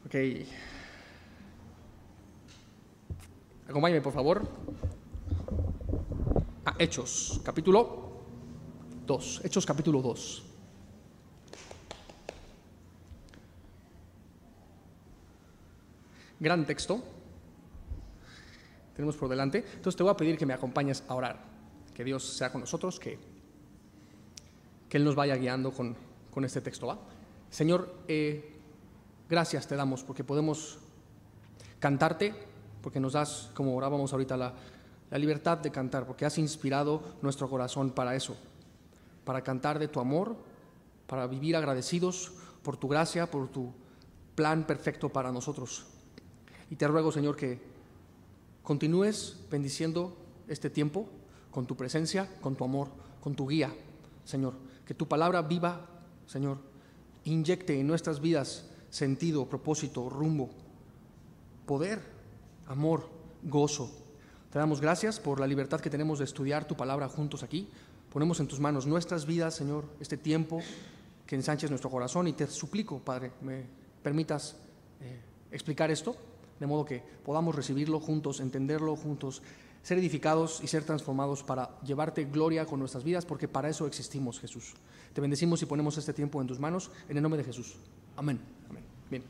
Ok. Acompáñame, por favor, a Hechos, capítulo 2. Hechos, capítulo 2. Gran texto tenemos por delante. Entonces te voy a pedir que me acompañes a orar. Que Dios sea con nosotros, que Él nos vaya guiando con este texto, ¿va? Señor, gracias te damos porque podemos cantarte, porque nos das, como orábamos ahorita, la libertad de cantar, porque has inspirado nuestro corazón para eso, para cantar de tu amor, para vivir agradecidos por tu gracia, por tu plan perfecto para nosotros. Y te ruego, Señor, que continúes bendiciendo este tiempo con tu presencia, con tu amor, con tu guía, Señor. Que tu palabra viva, Señor, inyecte en nuestras vidas sentido, propósito, rumbo, poder, amor, gozo. Te damos gracias por la libertad que tenemos de estudiar tu palabra juntos aquí. Ponemos en tus manos nuestras vidas, Señor, este tiempo, que ensanches nuestro corazón, y te suplico, Padre, me permitas explicar esto, de modo que podamos recibirlo juntos, entenderlo juntos, ser edificados y ser transformados para llevarte gloria con nuestras vidas, porque para eso existimos, Jesús. Te bendecimos y ponemos este tiempo en tus manos, en el nombre de Jesús. Amén. Amén. Bien.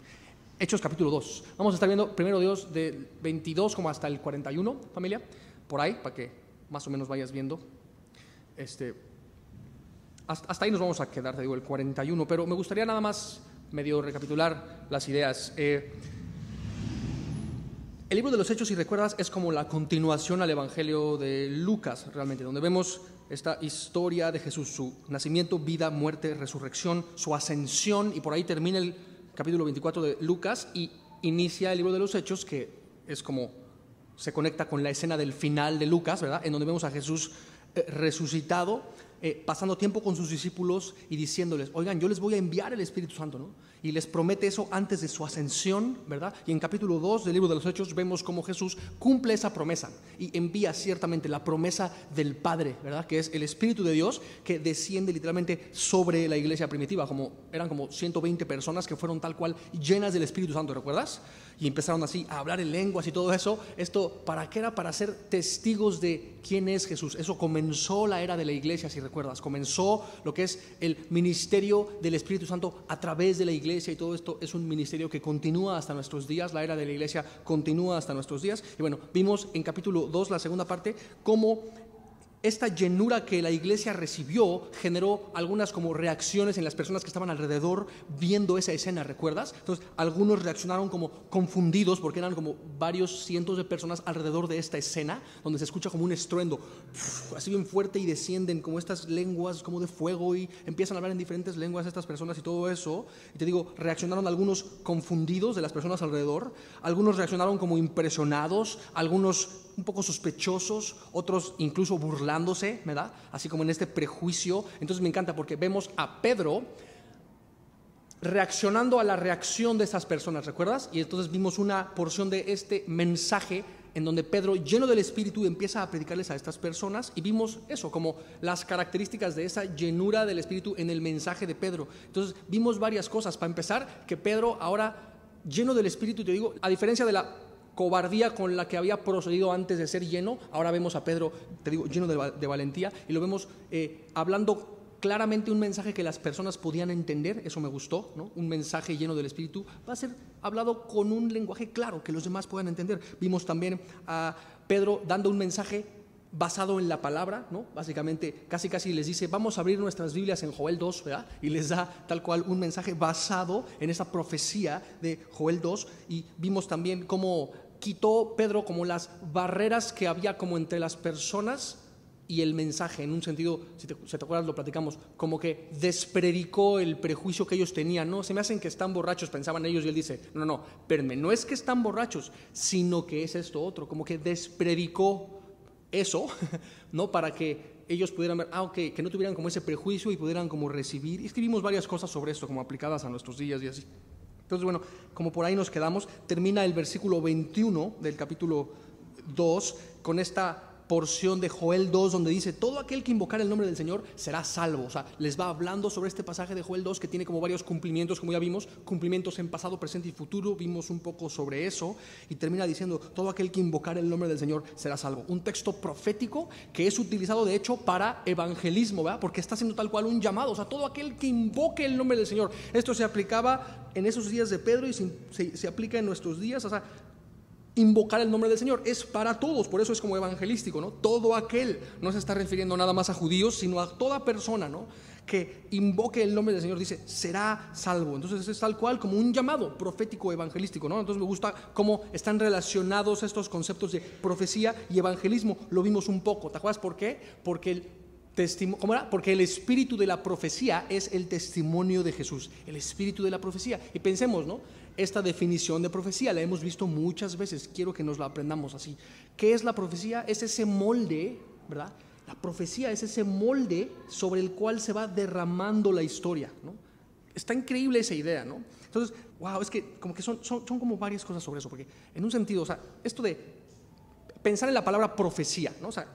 Hechos capítulo 2. Vamos a estar viendo primero Dios del 22 como hasta el 41, familia, por ahí, para que más o menos vayas viendo. Hasta ahí nos vamos a quedar, te digo, el 41, pero me gustaría nada más medio recapitular las ideas. El libro de los Hechos, si recuerdas, es como la continuación al Evangelio de Lucas, realmente, donde vemos esta historia de Jesús, su nacimiento, vida, muerte, resurrección, su ascensión, y por ahí termina el capítulo 24 de Lucas y inicia el libro de los Hechos, que es como se conecta con la escena del final de Lucas, ¿verdad? En donde vemos a Jesús resucitado, pasando tiempo con sus discípulos y diciéndoles, oigan, yo les voy a enviar el Espíritu Santo, ¿no? Y les promete eso antes de su ascensión, ¿verdad? Y en capítulo 2 del libro de los Hechos vemos cómo Jesús cumple esa promesa y envía ciertamente la promesa del Padre, ¿verdad? Que es el Espíritu de Dios que desciende literalmente sobre la iglesia primitiva, eran como 120 personas que fueron tal cual llenas del Espíritu Santo, ¿recuerdas? Y empezaron así a hablar en lenguas y todo eso. ¿Esto para qué era? Para ser testigos de quién es Jesús. Eso comenzó la era de la iglesia, si recuerdas. Comenzó lo que es el ministerio del Espíritu Santo a través de la iglesia, y todo esto es un ministerio que continúa hasta nuestros días. La era de la iglesia continúa hasta nuestros días. Y bueno, vimos en capítulo 2, la segunda parte, cómo esta llenura que la iglesia recibió generó algunas como reacciones en las personas que estaban alrededor viendo esa escena, ¿recuerdas? Entonces, algunos reaccionaron como confundidos porque eran como varios cientos de personas alrededor de esta escena, donde se escucha como un estruendo, así bien fuerte, y descienden como estas lenguas como de fuego y empiezan a hablar en diferentes lenguas estas personas y todo eso. Y te digo, reaccionaron algunos confundidos de las personas alrededor, algunos reaccionaron como impresionados, algunos un poco sospechosos, otros incluso burlándose, ¿verdad? Así como en este prejuicio. Entonces me encanta porque vemos a Pedro reaccionando a la reacción de esas personas, ¿recuerdas? Y entonces vimos una porción de este mensaje en donde Pedro, lleno del Espíritu, empieza a predicarles a estas personas, y vimos eso, como las características de esa llenura del Espíritu en el mensaje de Pedro. Entonces vimos varias cosas. Para empezar, que Pedro ahora, lleno del Espíritu, te digo, a diferencia de la cobardía con la que había procedido antes de ser lleno, ahora vemos a Pedro, te digo, lleno de valentía, y lo vemos hablando claramente un mensaje que las personas podían entender. Eso me gustó, ¿no? Un mensaje lleno del Espíritu va a ser hablado con un lenguaje claro que los demás puedan entender. Vimos también a Pedro dando un mensaje basado en la palabra, ¿no? Básicamente casi les dice, vamos a abrir nuestras Biblias en Joel 2, ¿verdad? Y les da tal cual un mensaje basado en esa profecía de Joel 2. Y vimos también cómo quitó Pedro como las barreras que había como entre las personas y el mensaje, en un sentido, si te acuerdas, lo platicamos, como que despredicó el prejuicio que ellos tenían. No, se me hacen que están borrachos, pensaban ellos, y él dice, no, espérenme, no es que están borrachos, sino que es esto otro, como que despredicó eso, ¿no? Para que ellos pudieran ver, que no tuvieran como ese prejuicio y pudieran como recibir. Y escribimos varias cosas sobre esto, como aplicadas a nuestros días y así. Entonces, bueno, como por ahí nos quedamos, termina el versículo 21 del capítulo 2 con esta porción de Joel 2 donde dice, todo aquel que invocar el nombre del Señor será salvo. O sea, les va hablando sobre este pasaje de Joel 2 que tiene como varios cumplimientos, como ya vimos, cumplimientos en pasado, presente y futuro. Vimos un poco sobre eso y termina diciendo, todo aquel que invocar el nombre del Señor será salvo. Un texto profético que es utilizado de hecho para evangelismo, ¿verdad? Porque está haciendo tal cual un llamado. O sea, todo aquel que invoque el nombre del Señor. Esto se aplicaba en esos días de Pedro y se aplica en nuestros días. O sea, invocar el nombre del Señor es para todos, por eso es como evangelístico, ¿no? Todo aquel, no se está refiriendo nada más a judíos, sino a toda persona, ¿no?, que invoque el nombre del Señor, dice, será salvo. Entonces es tal cual como un llamado profético evangelístico, ¿no? Entonces me gusta cómo están relacionados estos conceptos de profecía y evangelismo. Lo vimos un poco, ¿te acuerdas por qué? Porque ¿cómo era? Porque el espíritu de la profecía es el testimonio de Jesús, el espíritu de la profecía. Y pensemos, ¿no?, esta definición de profecía la hemos visto muchas veces, quiero que nos la aprendamos así. ¿Qué es la profecía? Es ese molde, ¿verdad? La profecía es ese molde sobre el cual se va derramando la historia, ¿no? Está increíble esa idea, ¿no? Entonces, wow, es que como que son como varias cosas sobre eso, porque en un sentido, o sea, esto de pensar en la palabra profecía, ¿no? O sea,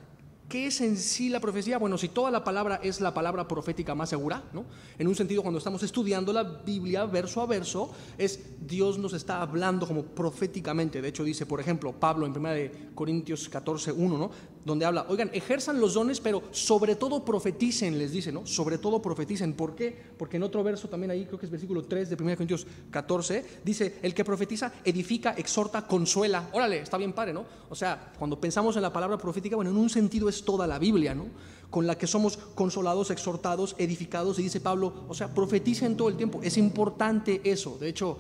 ¿qué es en sí la profecía? Bueno, si toda la palabra es la palabra profética más segura, ¿no? En un sentido, cuando estamos estudiando la Biblia verso a verso, es Dios nos está hablando como proféticamente. De hecho, dice, por ejemplo, Pablo en 1 Corintios 14:1, ¿no?, donde habla, oigan, ejerzan los dones, pero sobre todo profeticen, les dice, ¿no? Sobre todo profeticen. ¿Por qué? Porque en otro verso también ahí, creo que es versículo 3 de 1 Corintios 14, dice, el que profetiza edifica, exhorta, consuela. Órale, está bien padre, ¿no? O sea, cuando pensamos en la palabra profética, bueno, en un sentido es toda la Biblia, ¿no?, con la que somos consolados, exhortados, edificados. Y dice Pablo, o sea, profeticen todo el tiempo. Es importante eso. De hecho,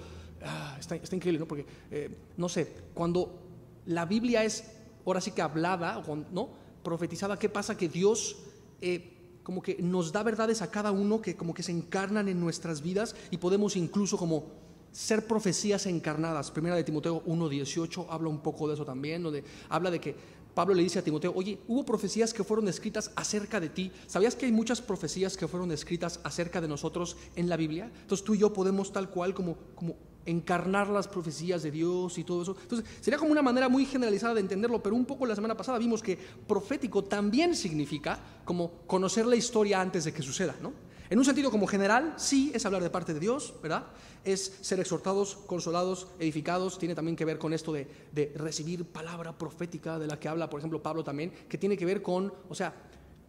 está increíble, ¿no? Porque, no sé, cuando la Biblia es ahora sí que hablada, ¿no?, profetizada, ¿qué pasa? Que Dios como que nos da verdades a cada uno que como que se encarnan en nuestras vidas y podemos incluso como ser profecías encarnadas. Primera de Timoteo 1:18 habla un poco de eso también, donde habla de que Pablo le dice a Timoteo, oye, hubo profecías que fueron escritas acerca de ti. ¿Sabías que hay muchas profecías que fueron escritas acerca de nosotros en la Biblia? Entonces tú y yo podemos tal cual como encarnar las profecías de Dios y todo eso. Entonces sería como una manera muy generalizada de entenderlo, pero un poco la semana pasada vimos que profético también significa como conocer la historia antes de que suceda, ¿no? En un sentido como general, sí, es hablar de parte de Dios, ¿verdad? Es ser exhortados, consolados, edificados. Tiene también que ver con esto de recibir palabra profética de la que habla, por ejemplo, Pablo también, que tiene que ver con, o sea,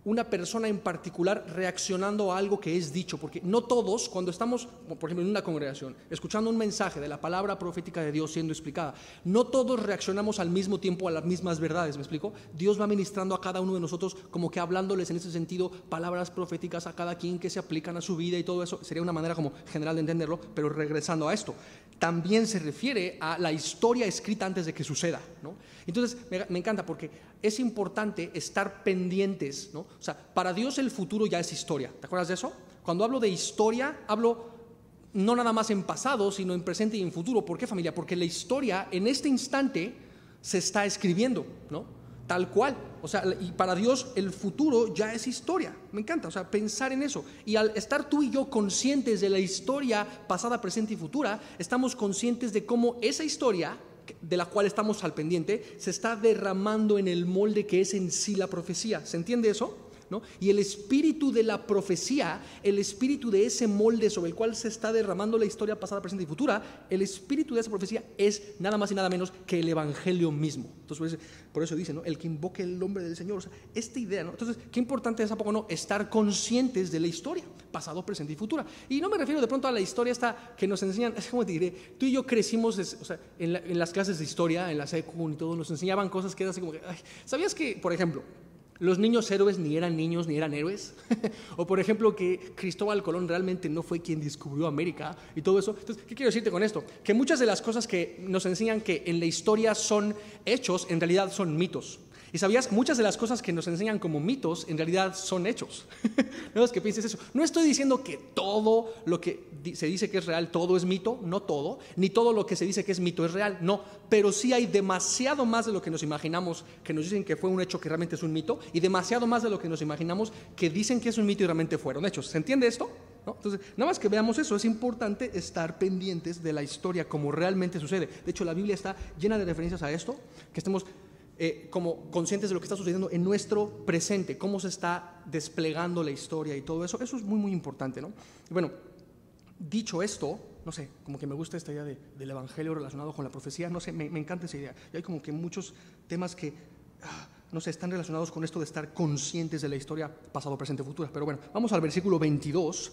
una persona en particular reaccionando a algo que es dicho, porque no todos, cuando estamos, por ejemplo, en una congregación, escuchando un mensaje de la palabra profética de Dios siendo explicada, no todos reaccionamos al mismo tiempo a las mismas verdades, ¿me explico? Dios va ministrando a cada uno de nosotros como que hablándoles en ese sentido palabras proféticas a cada quien que se aplican a su vida y todo eso. Sería una manera como general de entenderlo, pero regresando a esto, también se refiere a la historia escrita antes de que suceda, ¿no? Entonces me encanta porque es importante estar pendientes, ¿no? O sea, para Dios el futuro ya es historia. ¿Te acuerdas de eso? Cuando hablo de historia, hablo no nada más en pasado, sino en presente y en futuro. ¿Por qué, familia? Porque la historia en este instante se está escribiendo, ¿no? Tal cual. O sea, y para Dios el futuro ya es historia. Me encanta, o sea, pensar en eso. Y al estar tú y yo conscientes de la historia pasada, presente y futura, estamos conscientes de cómo esa historia de la cual estamos al pendiente se está derramando en el molde que es en sí la profecía. ¿Se entiende eso? ¿No? Y el espíritu de la profecía, el espíritu de ese molde sobre el cual se está derramando la historia pasada, presente y futura, el espíritu de esa profecía es nada más y nada menos que el evangelio mismo. Entonces por eso dice, ¿no?, el que invoque el nombre del Señor. O sea, esta idea, ¿no? Entonces, qué importante es, ¿a poco no?, estar conscientes de la historia pasado, presente y futura. Y no me refiero de pronto a la historia esta que nos enseñan, ¿cómo te diré? Tú y yo crecimos, o sea, en las clases de historia, en la secu y todo, nos enseñaban cosas que eran así como que, ay, ¿sabías que, por ejemplo, los niños héroes ni eran niños ni eran héroes? O por ejemplo que Cristóbal Colón realmente no fue quien descubrió América y todo eso. Entonces, ¿qué quiero decirte con esto? Que muchas de las cosas que nos enseñan que en la historia son hechos, en realidad son mitos. Y sabías, muchas de las cosas que nos enseñan como mitos en realidad son hechos. No es que pienses eso. No estoy diciendo que todo lo que se dice que es real, todo es mito, no todo, ni todo lo que se dice que es mito es real, no, pero sí hay demasiado más de lo que nos imaginamos que nos dicen que fue un hecho que realmente es un mito, y demasiado más de lo que nos imaginamos que dicen que es un mito y realmente fueron hechos. ¿Se entiende esto? ¿No? Entonces, nada más que veamos eso, es importante estar pendientes de la historia como realmente sucede. De hecho, la Biblia está llena de referencias a esto, que estemos como conscientes de lo que está sucediendo en nuestro presente, cómo se está desplegando la historia y todo eso. Eso es muy, muy importante, ¿no? Y bueno, dicho esto, no sé, como que me gusta esta idea del evangelio relacionado con la profecía, no sé, me encanta esa idea. Y hay como que muchos temas que, no sé, están relacionados con esto de estar conscientes de la historia pasado, presente, futura. Pero bueno, vamos al versículo 22.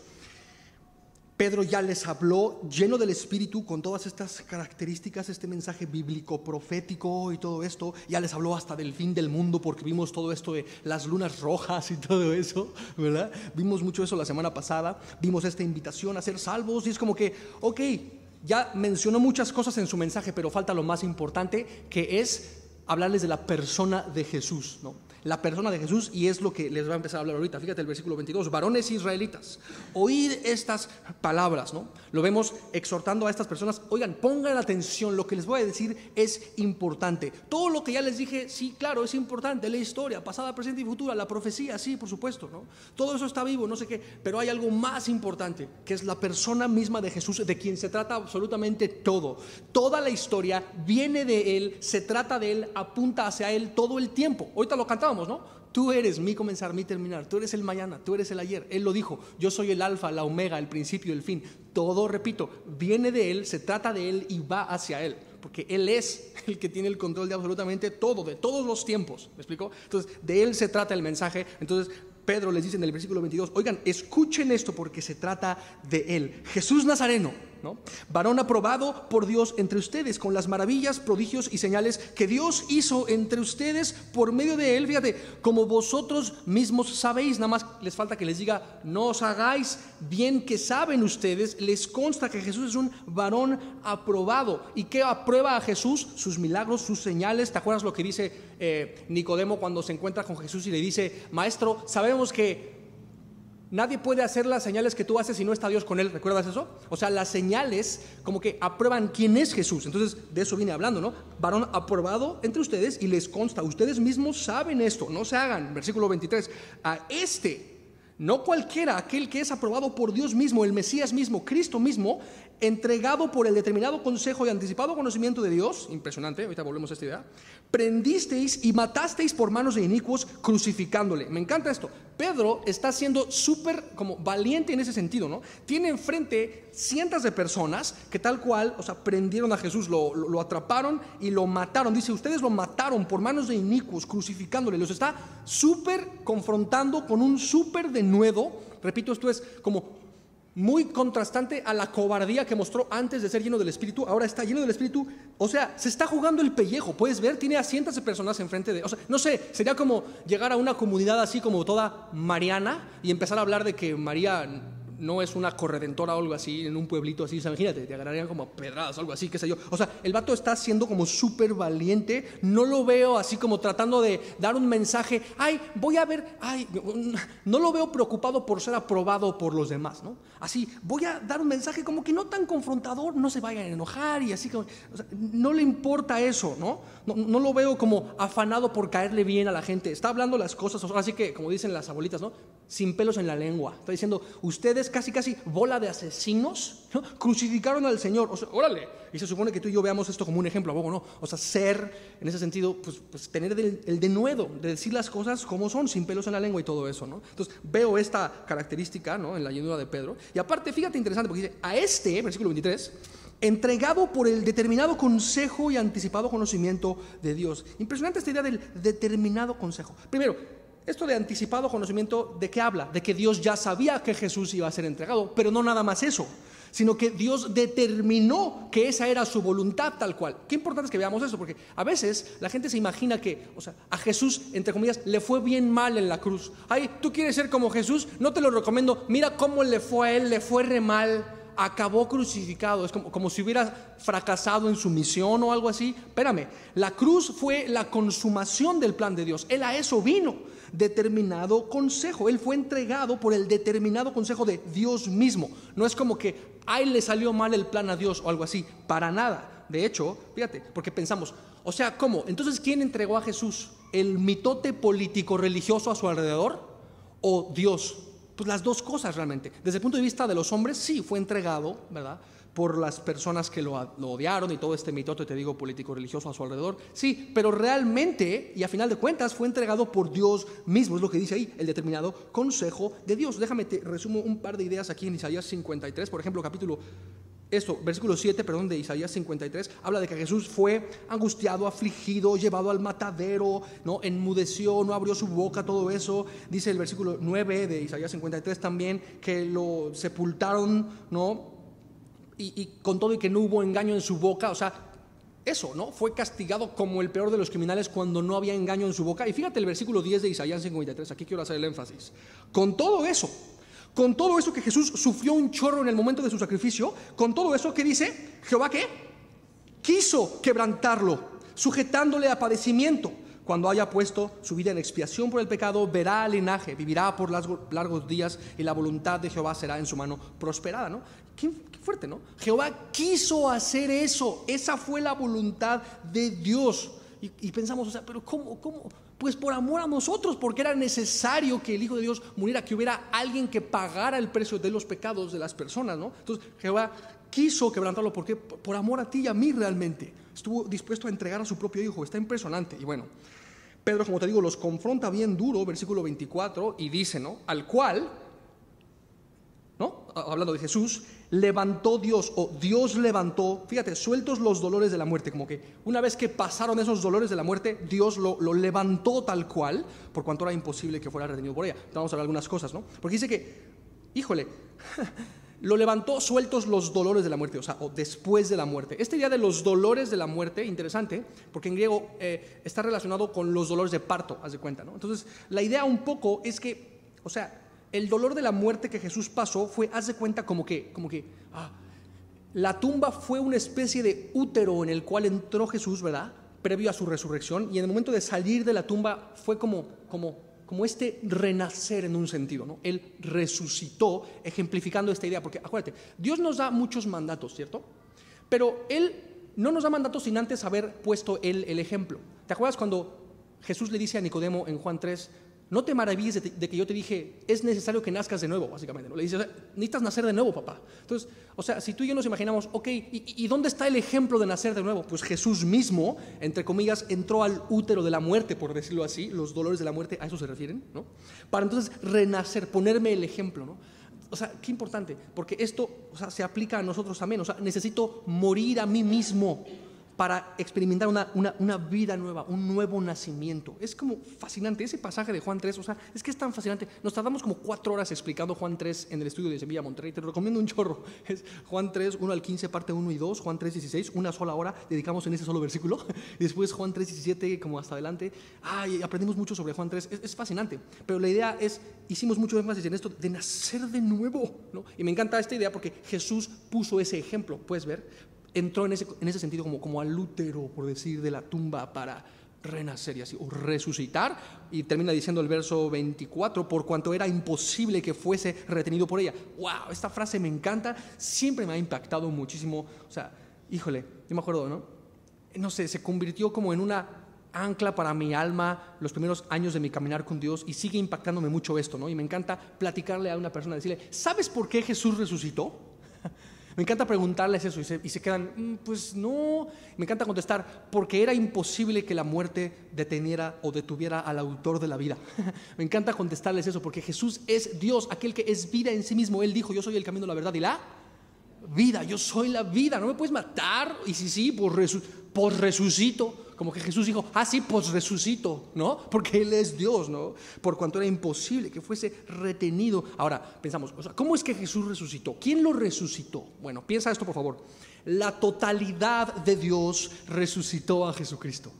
Pedro ya les habló lleno del Espíritu con todas estas características, este mensaje bíblico, profético y todo esto. Ya les habló hasta del fin del mundo, porque vimos todo esto de las lunas rojas y todo eso, ¿verdad? Vimos mucho eso la semana pasada. Vimos esta invitación a ser salvos y es como que, ok, ya mencionó muchas cosas en su mensaje, pero falta lo más importante, que es hablarles de la persona de Jesús, ¿no? La persona de Jesús, y es lo que les va a empezar a hablar ahorita. Fíjate el versículo 22, varones israelitas, oíd estas palabras, ¿no? Lo vemos exhortando a estas personas, oigan, pongan atención, lo que les voy a decir es importante. Todo lo que ya les dije, sí, claro, es importante, la historia, pasada, presente y futura, la profecía, sí, por supuesto, ¿no? Todo eso está vivo, no sé qué, pero hay algo más importante, que es la persona misma de Jesús, de quien se trata absolutamente todo. Toda la historia viene de Él, se trata de Él, apunta hacia Él todo el tiempo. Ahorita lo cantamos, ¿no? Tú eres mi comenzar, mi terminar, tú eres el mañana, tú eres el ayer. Él lo dijo, yo soy el alfa, la omega, el principio y el fin. Todo, repito, viene de Él, se trata de Él y va hacia Él, porque Él es el que tiene el control de absolutamente todo, de todos los tiempos. ¿Me explico? Entonces, de Él se trata el mensaje. Entonces, Pedro les dice en el versículo 22, oigan, escuchen esto porque se trata de Él, Jesús Nazareno, ¿no? Varón aprobado por Dios entre ustedes, con las maravillas, prodigios y señales que Dios hizo entre ustedes por medio de Él. Fíjate, como vosotros mismos sabéis. Nada más les falta que les diga, no os hagáis, bien que saben ustedes, les consta que Jesús es un varón aprobado. ¿Y qué aprueba a Jesús? Sus milagros, sus señales. ¿Te acuerdas lo que dice Nicodemo cuando se encuentra con Jesús y le dice, maestro, sabemos que nadie puede hacer las señales que tú haces si no está Dios con él? ¿Recuerdas eso? O sea, las señales como que aprueban quién es Jesús. Entonces, de eso viene hablando, ¿no? Varón aprobado entre ustedes y les consta. Ustedes mismos saben esto, no se hagan. Versículo 23. A no cualquiera, aquel que es aprobado por Dios mismo, el Mesías mismo, Cristo mismo, entregado por el determinado consejo y anticipado conocimiento de Dios. Impresionante, ahorita volvemos a esta idea. Prendisteis y matasteis por manos de inicuos, crucificándole. Me encanta esto. Pedro está siendo súper como valiente en ese sentido, ¿no? Tiene enfrente cientos de personas que tal cual, o sea, prendieron a Jesús, lo atraparon y lo mataron. Dice, ustedes lo mataron por manos de inicuos, crucificándole. Los está súper confrontando con un súper denuedo. Repito, esto es como muy contrastante a la cobardía que mostró antes de ser lleno del Espíritu. Ahora está lleno del Espíritu, o sea, se está jugando el pellejo. Puedes ver, tiene a cientos de personas enfrente de, o sea, no sé, sería como llegar a una comunidad así como toda mariana y empezar a hablar de que María no es una corredentora o algo así en un pueblito así. O sea, imagínate, te agarrarían como a pedradas o algo así, qué sé yo. O sea, el vato está siendo como súper valiente. No lo veo así como tratando de dar un mensaje, ay, voy a ver, ay, no lo veo preocupado por ser aprobado por los demás, ¿no? Así, voy a dar un mensaje como que no tan confrontador, no se vayan a enojar y así como, o sea, no le importa eso, ¿no? No lo veo como afanado por caerle bien a la gente. Está hablando las cosas, así que, como dicen las abuelitas, ¿no? Sin pelos en la lengua. Está diciendo, ustedes casi bola de asesinos, ¿no? Crucificaron al Señor. O sea, órale. Y se supone que tú y yo veamos esto como un ejemplo, ¿a poco no? O sea, ser, en ese sentido, pues tener el denuedo de decir las cosas como son, sin pelos en la lengua y todo eso, ¿no? Entonces veo esta característica, ¿no?, en la llenura de Pedro. Y aparte, fíjate, interesante, porque dice, a versículo 23, entregado por el determinado consejo y anticipado conocimiento de Dios. Impresionante esta idea del determinado consejo. Primero, esto de anticipado conocimiento, ¿de qué habla? De que Dios ya sabía que Jesús iba a ser entregado, pero no nada más eso, sino que Dios determinó que esa era su voluntad tal cual. Qué importante es que veamos eso, porque a veces la gente se imagina que, o sea, a Jesús, entre comillas, le fue bien mal en la cruz. Ay, ¿tú quieres ser como Jesús? No te lo recomiendo. Mira cómo le fue a él, le fue re mal. Acabó crucificado. Es como si hubiera fracasado en su misión o algo así. Espérame, la cruz fue la consumación del plan de Dios. Él a eso vino. Determinado consejo. Él fue entregado por el determinado consejo de Dios mismo. No es como que a él le salió mal el plan a Dios o algo así. Para nada. De hecho, fíjate, porque pensamos, o sea, ¿cómo? Entonces, ¿quién entregó a Jesús? ¿El mitote político religioso a su alrededor o Dios? Pues las dos cosas realmente. Desde el punto de vista de los hombres, sí, fue entregado, ¿verdad? por las personas que lo odiaron y todo este mitote, te digo, político-religioso a su alrededor. Sí, pero realmente, y a final de cuentas, fue entregado por Dios mismo, es lo que dice ahí, el determinado consejo de Dios. Déjame, te resumo un par de ideas aquí en Isaías 53, por ejemplo, versículo 7, de Isaías 53, habla de que Jesús fue angustiado, afligido, llevado al matadero, ¿no? Enmudeció, no abrió su boca, todo eso. Dice el versículo 9 de Isaías 53 también que lo sepultaron, ¿no? Y con todo y que no hubo engaño en su boca, o sea, eso, ¿no? Fue castigado como el peor de los criminales cuando no había engaño en su boca. Y fíjate el versículo 10 de Isaías 53, aquí quiero hacer el énfasis. Con todo eso que Jesús sufrió un chorro en el momento de su sacrificio, con todo eso, ¿qué dice? Jehová, ¿qué? Quiso quebrantarlo, sujetándole a padecimiento. Cuando haya puesto su vida en expiación por el pecado, verá el linaje, vivirá por largos días, y la voluntad de Jehová será en su mano prosperada, ¿no? Qué fuerte, ¿no? Jehová quiso hacer eso, esa fue la voluntad de Dios. Y pensamos, o sea, pero ¿cómo? Pues por amor a nosotros, porque era necesario que el Hijo de Dios muriera, que hubiera alguien que pagara el precio de los pecados de las personas, ¿no? Entonces Jehová quiso quebrantarlo, porque por amor a ti y a mí realmente estuvo dispuesto a entregar a su propio Hijo. Está impresionante. Y bueno, Pedro, como te digo, los confronta bien duro, versículo 24, y dice, ¿no? Al cual, ¿no? Hablando de Jesús, levantó Dios, o Dios levantó, fíjate, sueltos los dolores de la muerte, como que una vez que pasaron esos dolores de la muerte, Dios lo levantó tal cual, por cuanto era imposible que fuera retenido por ella. Vamos a ver algunas cosas, ¿no? Porque dice que, híjole, lo levantó sueltos los dolores de la muerte, o después de la muerte. Esta idea de los dolores de la muerte, interesante, porque en griego está relacionado con los dolores de parto, haz de cuenta, ¿no? Entonces, la idea un poco es que, o sea, el dolor de la muerte que Jesús pasó fue, haz de cuenta, como que la tumba fue una especie de útero en el cual entró Jesús, ¿verdad? Previo a su resurrección, y en el momento de salir de la tumba fue como este renacer en un sentido, ¿no? Él resucitó, ejemplificando esta idea, porque acuérdate, Dios nos da muchos mandatos, ¿cierto? Pero Él no nos da mandatos sin antes haber puesto Él el ejemplo. ¿Te acuerdas cuando Jesús le dice a Nicodemo en Juan 3, no te maravilles de que yo te dije, es necesario que nazcas de nuevo, básicamente, ¿no? Le dice, o sea, necesitas nacer de nuevo, papá. Entonces, o sea, si tú y yo nos imaginamos, ok, ¿y dónde está el ejemplo de nacer de nuevo? Pues Jesús mismo, entre comillas, entró al útero de la muerte, por decirlo así, los dolores de la muerte, a eso se refieren, ¿no? Para entonces renacer, ponerme el ejemplo, ¿no? O sea, qué importante, porque esto, o sea, se aplica a nosotros también. O sea, necesito morir a mí mismo para experimentar una vida nueva, un nuevo nacimiento. Es como fascinante ese pasaje de Juan 3, o sea, es que es tan fascinante. Nos tardamos como 4 horas explicando Juan 3 en el estudio de Sevilla Monterrey. Te lo recomiendo un chorro. Es Juan 3, 1 al 15, parte 1 y 2, Juan 3, 16, una sola hora dedicamos en ese solo versículo. Y después Juan 3, 17, como hasta adelante. Y aprendimos mucho sobre Juan 3. Es fascinante. Pero la idea es, hicimos mucho énfasis en esto de nacer de nuevo, ¿no? Y me encanta esta idea porque Jesús puso ese ejemplo, puedes ver. Entró en ese sentido como al útero, por decir, de la tumba para renacer y así, o resucitar. Y termina diciendo el verso 24, por cuanto era imposible que fuese retenido por ella. ¡Wow! Esta frase me encanta, siempre me ha impactado muchísimo. O sea, híjole, yo me acuerdo, ¿no? No sé, se convirtió como en una ancla para mi alma los primeros años de mi caminar con Dios, y sigue impactándome mucho esto, ¿no? Y me encanta platicarle a una persona, decirle, ¿sabes por qué Jesús resucitó? Me encanta preguntarles eso y se quedan, pues no. Me encanta contestar, porque era imposible que la muerte deteniera o detuviera al autor de la vida. Me encanta contestarles eso, porque Jesús es Dios, aquel que es vida en sí mismo. Él dijo, yo soy el camino, la verdad y la vida. Yo soy la vida, no me puedes matar. Y sí, pues resucito. Como que Jesús dijo, sí, pues resucito, ¿no? Porque Él es Dios, ¿no? Por cuanto era imposible que fuese retenido. Ahora, pensamos, o sea, ¿cómo es que Jesús resucitó? ¿Quién lo resucitó? Bueno, piensa esto, por favor. La totalidad de Dios resucitó a Jesucristo.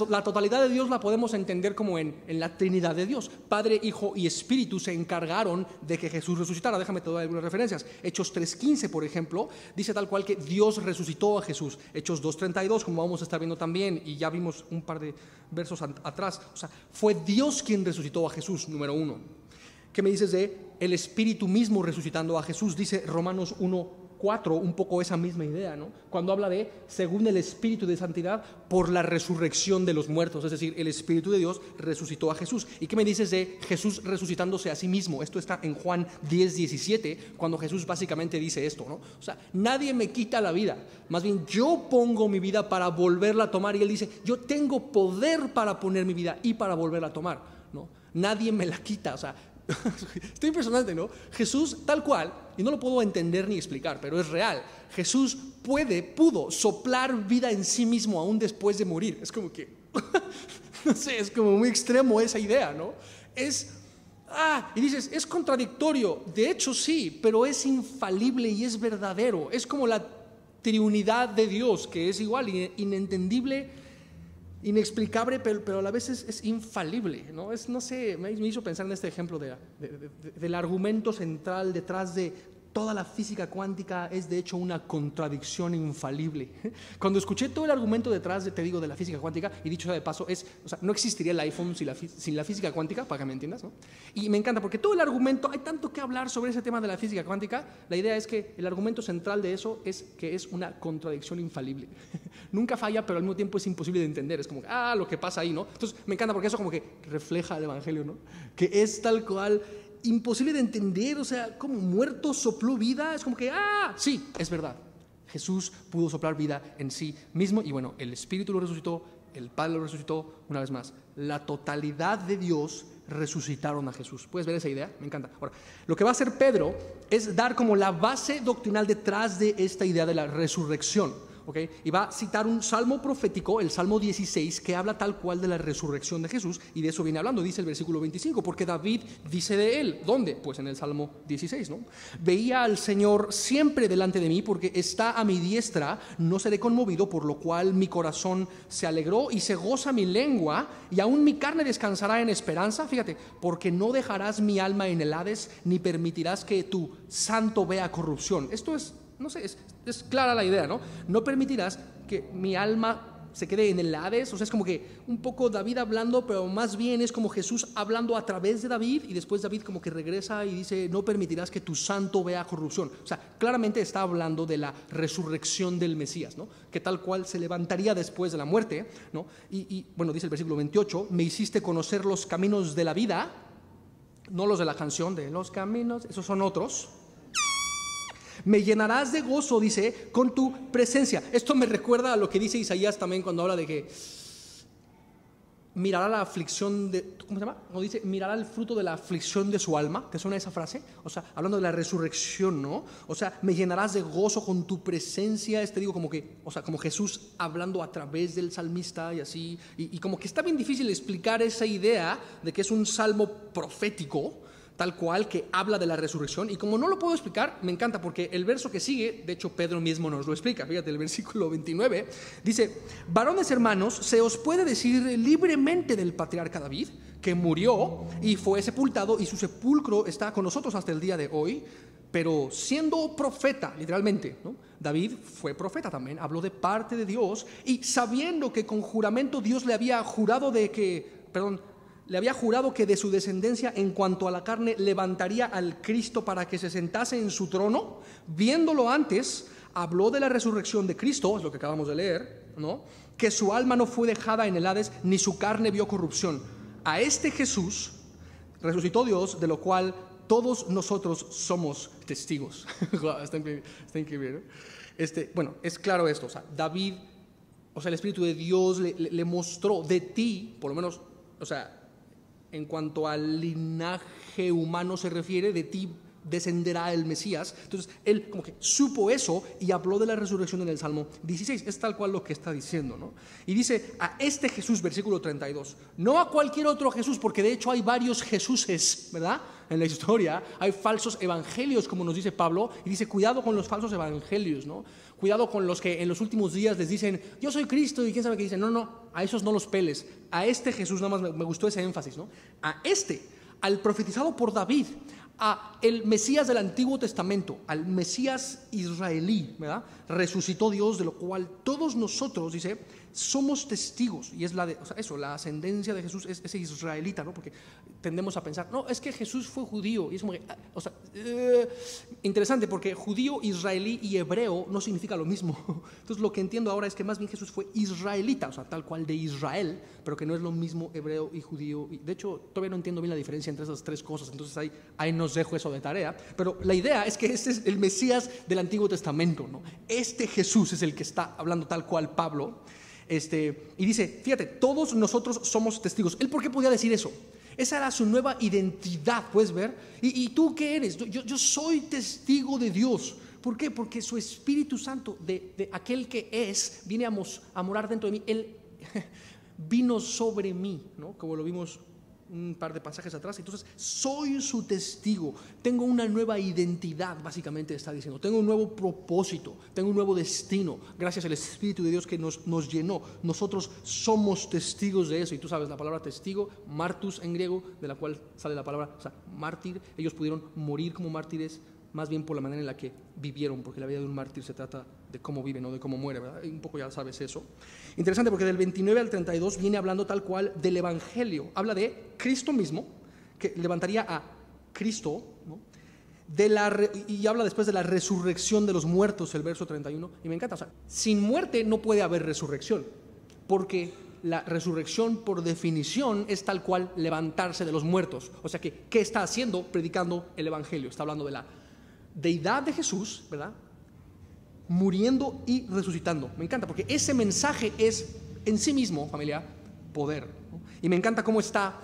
La totalidad de Dios la podemos entender como en la Trinidad de Dios. Padre, Hijo y Espíritu se encargaron de que Jesús resucitara. Déjame te doy algunas referencias. Hechos 3:15, por ejemplo, dice tal cual que Dios resucitó a Jesús. Hechos 2:32, como vamos a estar viendo también, y ya vimos un par de versos atrás. O sea, fue Dios quien resucitó a Jesús, número 1. ¿Qué me dices de el Espíritu mismo resucitando a Jesús? Dice Romanos 1:4. 4 un poco esa misma idea, ¿no? Cuando habla de, según el Espíritu de Santidad, por la resurrección de los muertos. Es decir, el Espíritu de Dios resucitó a Jesús. ¿Y qué me dices de Jesús resucitándose a sí mismo? Esto está en Juan 10:17, cuando Jesús básicamente dice esto, ¿no? O sea, nadie me quita la vida. Más bien, yo pongo mi vida para volverla a tomar. Y Él dice, yo tengo poder para poner mi vida y para volverla a tomar, ¿no? Nadie me la quita, o sea, está impresionante, ¿no? Jesús, tal cual, y no lo puedo entender ni explicar, pero es real. Jesús pudo soplar vida en sí mismo aún después de morir. Es como que, no sé, es como muy extremo esa idea, ¿no? Y dices, es contradictorio. De hecho sí, pero es infalible y es verdadero. Es como la triunidad de Dios, que es igual, inentendible, inexplicable, pero a la vez es infalible, ¿no? No sé, me hizo pensar en este ejemplo del argumento central detrás de toda la física cuántica. Es de hecho una contradicción infalible. Cuando escuché todo el argumento detrás de la física cuántica, y dicho sea de paso, o sea, no existiría el iPhone sin la física cuántica, para que me entiendas, ¿no? Y me encanta porque todo el argumento, hay tanto que hablar sobre ese tema de la física cuántica. La idea es que el argumento central de eso es que es una contradicción infalible. Nunca falla, pero al mismo tiempo es imposible de entender. Es como, lo que pasa ahí, ¿no? Entonces me encanta porque eso como que refleja el Evangelio, ¿no? Que es tal cual, imposible de entender. O sea, como muerto sopló vida. Es como que, sí, es verdad. Jesús pudo soplar vida en sí mismo. Y bueno, el Espíritu lo resucitó, el Padre lo resucitó. Una vez más, la totalidad de Dios resucitaron a Jesús. ¿Puedes ver esa idea? Me encanta. Ahora, lo que va a hacer Pedro es dar como la base doctrinal detrás de esta idea de la resurrección. ¿Okay? Y va a citar un salmo profético, el Salmo 16, que habla tal cual de la resurrección de Jesús, y de eso viene hablando. Dice el versículo 25, porque David dice de él, ¿dónde? Pues en el Salmo 16, ¿no? Veía al Señor siempre delante de mí, porque está a mi diestra, no seré conmovido, por lo cual mi corazón se alegró y se goza mi lengua, y aún mi carne descansará en esperanza. Fíjate, porque no dejarás mi alma en el Hades, ni permitirás que tu santo vea corrupción. Esto es, no sé, es clara la idea, ¿no? No permitirás que mi alma se quede en el Hades. O sea, es como que un poco David hablando, pero más bien es como Jesús hablando a través de David, y después David como que regresa y dice, no permitirás que tu santo vea corrupción. O sea, claramente está hablando de la resurrección del Mesías, ¿no? Que tal cual se levantaría después de la muerte, ¿no? Y bueno, dice el versículo 28, me hiciste conocer los caminos de la vida, no los de la canción de los caminos, esos son otros. Me llenarás de gozo, dice, con tu presencia. Esto me recuerda a lo que dice Isaías también cuando habla de que mirará la aflicción de, ¿cómo se llama? Cuando dice, mirará el fruto de la aflicción de su alma. ¿Te suena esa frase? O sea, hablando de la resurrección, ¿no? O sea, me llenarás de gozo con tu presencia. Te digo como que, o sea, como Jesús hablando a través del salmista y así. Y como que está bien difícil explicar esa idea de que es un salmo profético, tal cual, que habla de la resurrección. Y como no lo puedo explicar, me encanta porque el verso que sigue, de hecho Pedro mismo nos lo explica. Fíjate, el versículo 29 dice, varones hermanos, se os puede decir libremente del patriarca David, que murió y fue sepultado, y su sepulcro está con nosotros hasta el día de hoy. Pero siendo profeta, literalmente, ¿no? David fue profeta también, habló de parte de Dios, y sabiendo que con juramento Dios le había jurado que de su descendencia en cuanto a la carne levantaría al Cristo para que se sentase en su trono, viéndolo antes, habló de la resurrección de Cristo, es lo que acabamos de leer, ¿no? Que su alma no fue dejada en el Hades, ni su carne vio corrupción. A este Jesús resucitó Dios, de lo cual todos nosotros somos testigos. Está increíble, ¿no? Bueno, es claro esto, o sea, David, o sea, el Espíritu de Dios le mostró de ti, por lo menos, o sea, en cuanto al linaje humano se refiere, de ti descenderá el Mesías. Entonces él como que supo eso y habló de la resurrección en el Salmo 16. Es tal cual lo que está diciendo, ¿no? Y dice, a este Jesús, versículo 32, no a cualquier otro Jesús, porque de hecho hay varios Jesuses, ¿verdad? En la historia hay falsos evangelios, como nos dice Pablo, y dice, cuidado con los falsos evangelios, ¿no? Cuidado con los que en los últimos días les dicen, yo soy Cristo, y quién sabe qué dicen. No, a esos no los peles. A este Jesús, nada más me gustó ese énfasis, ¿no? Al profetizado por David, a el Mesías del Antiguo Testamento, al Mesías israelí, ¿verdad? Resucitó Dios, de lo cual todos nosotros, dice, somos testigos. Y es la ascendencia de Jesús es ese israelita, ¿no? Porque tendemos a pensar, no, es que Jesús fue judío. Y es como que, interesante, porque judío, israelí y hebreo no significa lo mismo. Entonces lo que entiendo ahora es que más bien Jesús fue israelita, o sea, tal cual de Israel, pero que no es lo mismo hebreo y judío. Y de hecho, todavía no entiendo bien la diferencia entre esas tres cosas. Entonces ahí nos dejo eso de tarea. Pero la idea es que este es el Mesías del Antiguo Testamento, ¿no? Este Jesús es el que está hablando tal cual Pablo. Y dice, fíjate, todos nosotros somos testigos. ¿Él por qué podía decir eso? Esa era su nueva identidad, ¿puedes ver? ¿Y tú qué eres? Yo soy testigo de Dios. ¿Por qué? Porque su Espíritu Santo, de aquel que es, viene a morar dentro de mí. Él vino sobre mí, ¿no? Como lo vimos un par de pasajes atrás. Entonces, soy su testigo. Tengo una nueva identidad, básicamente está diciendo. Tengo un nuevo propósito, tengo un nuevo destino, gracias al Espíritu de Dios que nos llenó. Nosotros somos testigos de eso. Y tú sabes, la palabra testigo, martus en griego, de la cual sale la palabra, o sea, mártir. Ellos pudieron morir como mártires más bien por la manera en la que vivieron, porque la vida de un mártir se trata de cómo vive, no de cómo muere, ¿verdad? Un poco ya sabes eso. Interesante, porque del 29 al 32 viene hablando tal cual del Evangelio. Habla de Cristo mismo, que levantaría a Cristo, ¿no? Y habla después de la resurrección de los muertos, el verso 31, y me encanta. O sea, sin muerte no puede haber resurrección, porque la resurrección por definición es tal cual levantarse de los muertos. O sea que, ¿qué está haciendo? Predicando el Evangelio. Está hablando de la deidad de Jesús, ¿verdad? Muriendo y resucitando. Me encanta, porque ese mensaje es en sí mismo, familia, poder, ¿no? Y me encanta cómo está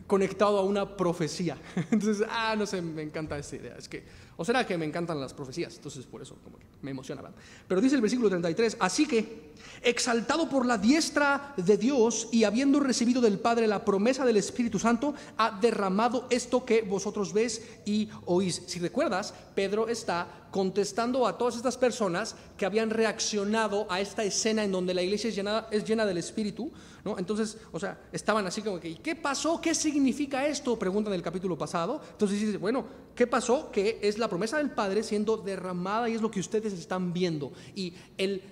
conectado a una profecía. Entonces, no sé, me encanta esta idea. Es que, o será que me encantan las profecías, entonces por eso como que me emociona, ¿verdad? Pero dice el versículo 33, así que, exaltado por la diestra de Dios y habiendo recibido del Padre la promesa del Espíritu Santo, ha derramado esto que vosotros ves y oís. Si recuerdas, Pedro está contestando a todas estas personas que habían reaccionado a esta escena en donde la iglesia es llena del Espíritu, ¿no? Entonces, o sea, estaban así como que, ¿y qué pasó? ¿Qué significa esto? Preguntan en el capítulo pasado. Entonces dice, bueno, ¿qué pasó? Que es la promesa del Padre siendo derramada y es lo que ustedes están viendo. Y el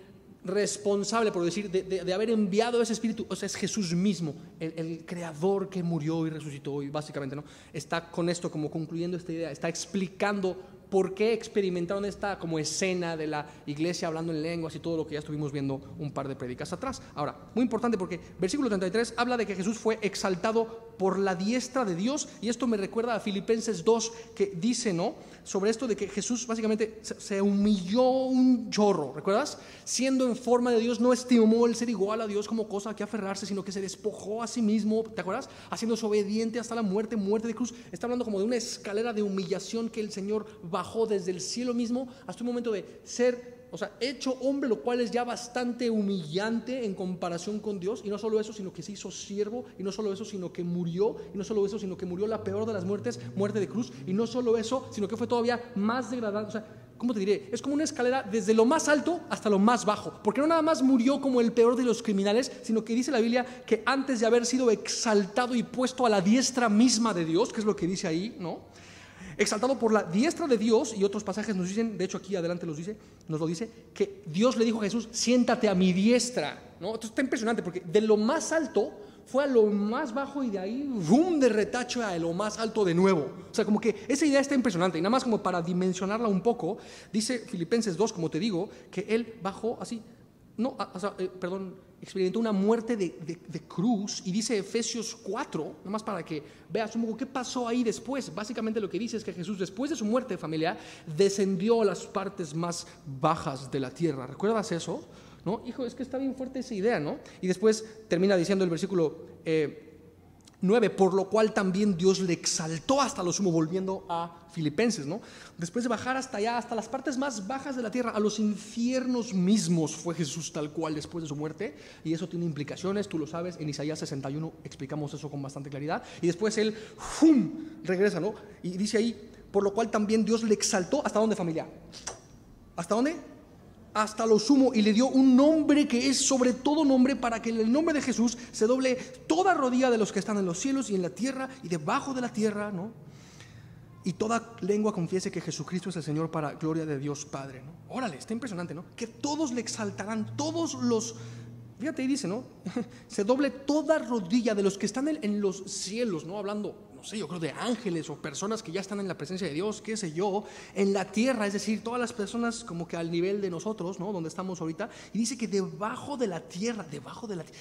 responsable, por decir, de haber enviado ese Espíritu, o sea, es Jesús mismo, el creador que murió y resucitó, y básicamente, ¿no? Está con esto como concluyendo esta idea, está explicando por qué experimentaron esta como escena de la iglesia hablando en lenguas y todo lo que ya estuvimos viendo un par de prédicas atrás. Ahora, muy importante, porque versículo 33 habla de que Jesús fue exaltado por la diestra de Dios, y esto me recuerda a Filipenses 2, que dice, ¿no?, sobre esto de que Jesús básicamente se humilló un chorro, ¿recuerdas? Siendo en forma de Dios, no estimó el ser igual a Dios como cosa a que aferrarse, sino que se despojó a sí mismo, ¿te acuerdas? Haciéndose obediente hasta la muerte de cruz. Está hablando como de una escalera de humillación que el Señor bajó desde el cielo mismo hasta un momento de ser, o sea, hecho hombre, lo cual es ya bastante humillante en comparación con Dios. Y no solo eso, sino que se hizo siervo. Y no solo eso, sino que murió. Y no solo eso, sino que murió la peor de las muertes, muerte de cruz. Y no solo eso, sino que fue todavía más degradante. O sea, ¿cómo te diré? Es como una escalera desde lo más alto hasta lo más bajo. Porque no nada más murió como el peor de los criminales, sino que dice la Biblia que antes de haber sido exaltado y puesto a la diestra misma de Dios, que es lo que dice ahí, ¿no?, exaltado por la diestra de Dios, y otros pasajes nos dicen, de hecho aquí adelante nos lo dice, que Dios le dijo a Jesús, siéntate a mi diestra, ¿no? Entonces está impresionante, porque de lo más alto fue a lo más bajo, y de ahí, boom, de retacho a lo más alto de nuevo. O sea, como que esa idea está impresionante, y nada más como para dimensionarla un poco, dice Filipenses 2, como te digo, que él bajó así, experimentó una muerte de cruz, y dice Efesios 4, nada más para que veas un poco qué pasó ahí después. Básicamente lo que dice es que Jesús, después de su muerte, familia, descendió a las partes más bajas de la tierra. ¿Recuerdas eso? ¿No? Hijo, es que está bien fuerte esa idea, ¿no? Y después termina diciendo el versículo 9, por lo cual también Dios le exaltó hasta lo sumo, volviendo a Filipenses, ¿no? Después de bajar hasta allá, hasta las partes más bajas de la tierra, a los infiernos mismos, fue Jesús tal cual después de su muerte, y eso tiene implicaciones, tú lo sabes, en Isaías 61 explicamos eso con bastante claridad, y después él, ¡fum!, regresa, ¿no? Y dice ahí, por lo cual también Dios le exaltó, ¿hasta dónde, familia? ¿Hasta dónde? Hasta lo sumo, y le dio un nombre que es sobre todo nombre, para que en el nombre de Jesús se doble toda rodilla de los que están en los cielos y en la tierra y debajo de la tierra, ¿no? y toda lengua confiese que Jesucristo es el Señor para gloria de Dios Padre, ¿no? Órale, está impresionante, ¿no? Que todos le exaltarán, todos los... Fíjate, ahí dice, ¿no? Se doble toda rodilla de los que están en los cielos, ¿no? Hablando, no sé, yo creo de ángeles o personas que ya están en la presencia de Dios, qué sé yo, en la tierra, es decir, todas las personas como que al nivel de nosotros, ¿no? Donde estamos ahorita, y dice que debajo de la tierra,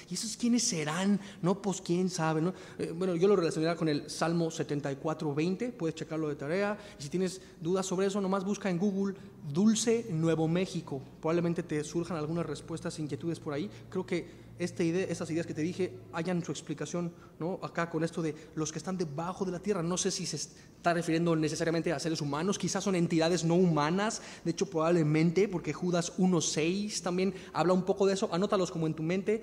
¿y esos quiénes serán? No, pues quién sabe, ¿no? Bueno, yo lo relacionaría con el Salmo 74:20, puedes checarlo de tarea, y si tienes dudas sobre eso, nomás busca en Google Dulce Nuevo México, probablemente te surjan algunas respuestas, inquietudes por ahí. Creo que esas ideas que te dije hayan su explicación, ¿no? Acá con esto de los que están debajo de la tierra. No sé si se está refiriendo necesariamente a seres humanos, quizás son entidades no humanas, de hecho probablemente, porque Judas 1:6 también habla un poco de eso. Anótalos como en tu mente,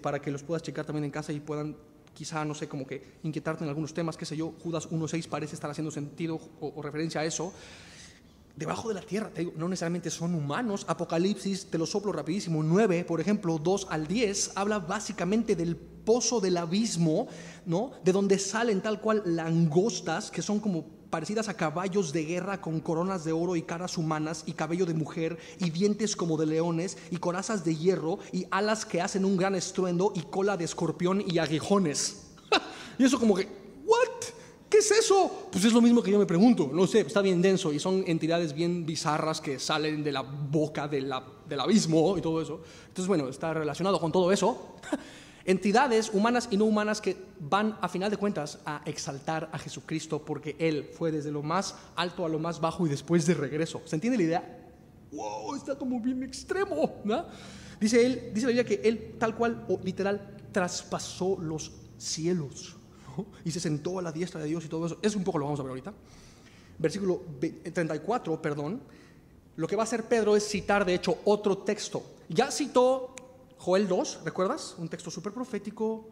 para que los puedas checar también en casa y puedan quizá, no sé, como que inquietarte en algunos temas, qué sé yo. Judas 1:6 parece estar haciendo sentido o referencia a eso. Debajo de la tierra, te digo, no necesariamente son humanos. Apocalipsis, te lo soplo rapidísimo, 9, por ejemplo, 2-10, habla básicamente del pozo del abismo, ¿no? De donde salen tal cual langostas, que son como parecidas a caballos de guerra con coronas de oro y caras humanas y cabello de mujer y dientes como de leones y corazas de hierro y alas que hacen un gran estruendo y cola de escorpión y aguijones. Y eso como que, ¿what? ¿Qué es eso? Pues es lo mismo que yo me pregunto, no sé, está bien denso y son entidades bien bizarras que salen de la boca del abismo y todo eso. Entonces, bueno, está relacionado con todo eso. Entidades humanas y no humanas que van, a final de cuentas, a exaltar a Jesucristo porque Él fue desde lo más alto a lo más bajo y después de regreso. ¿Se entiende la idea? ¡Wow! Está como bien extremo, ¿no? Dice la Biblia que Él, tal cual o literal, traspasó los cielos, ¿no? Y se sentó a la diestra de Dios y todo eso. Es un poco lo vamos a ver ahorita. Versículo 34, perdón. Lo que va a hacer Pedro es citar, de hecho, otro texto. Ya citó Joel 2, ¿recuerdas? Un texto súper profético,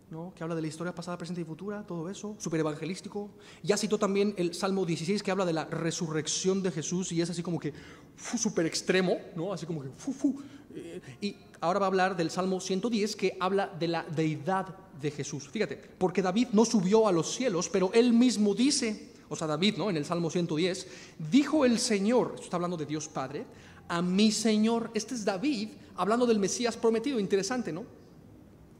¿no? Que habla de la historia pasada, presente y futura, todo eso, súper evangelístico. Ya citó también el Salmo 16, que habla de la resurrección de Jesús, y es así como que súper extremo, ¿no? Así como que y ahora va a hablar del Salmo 110, que habla de la deidad de Jesús. Fíjate, porque David no subió a los cielos, pero él mismo dice, o sea, David, ¿no? En el Salmo 110, dijo el Señor, esto está hablando de Dios Padre, a mi Señor. Este es David hablando del Mesías prometido. Interesante, ¿no?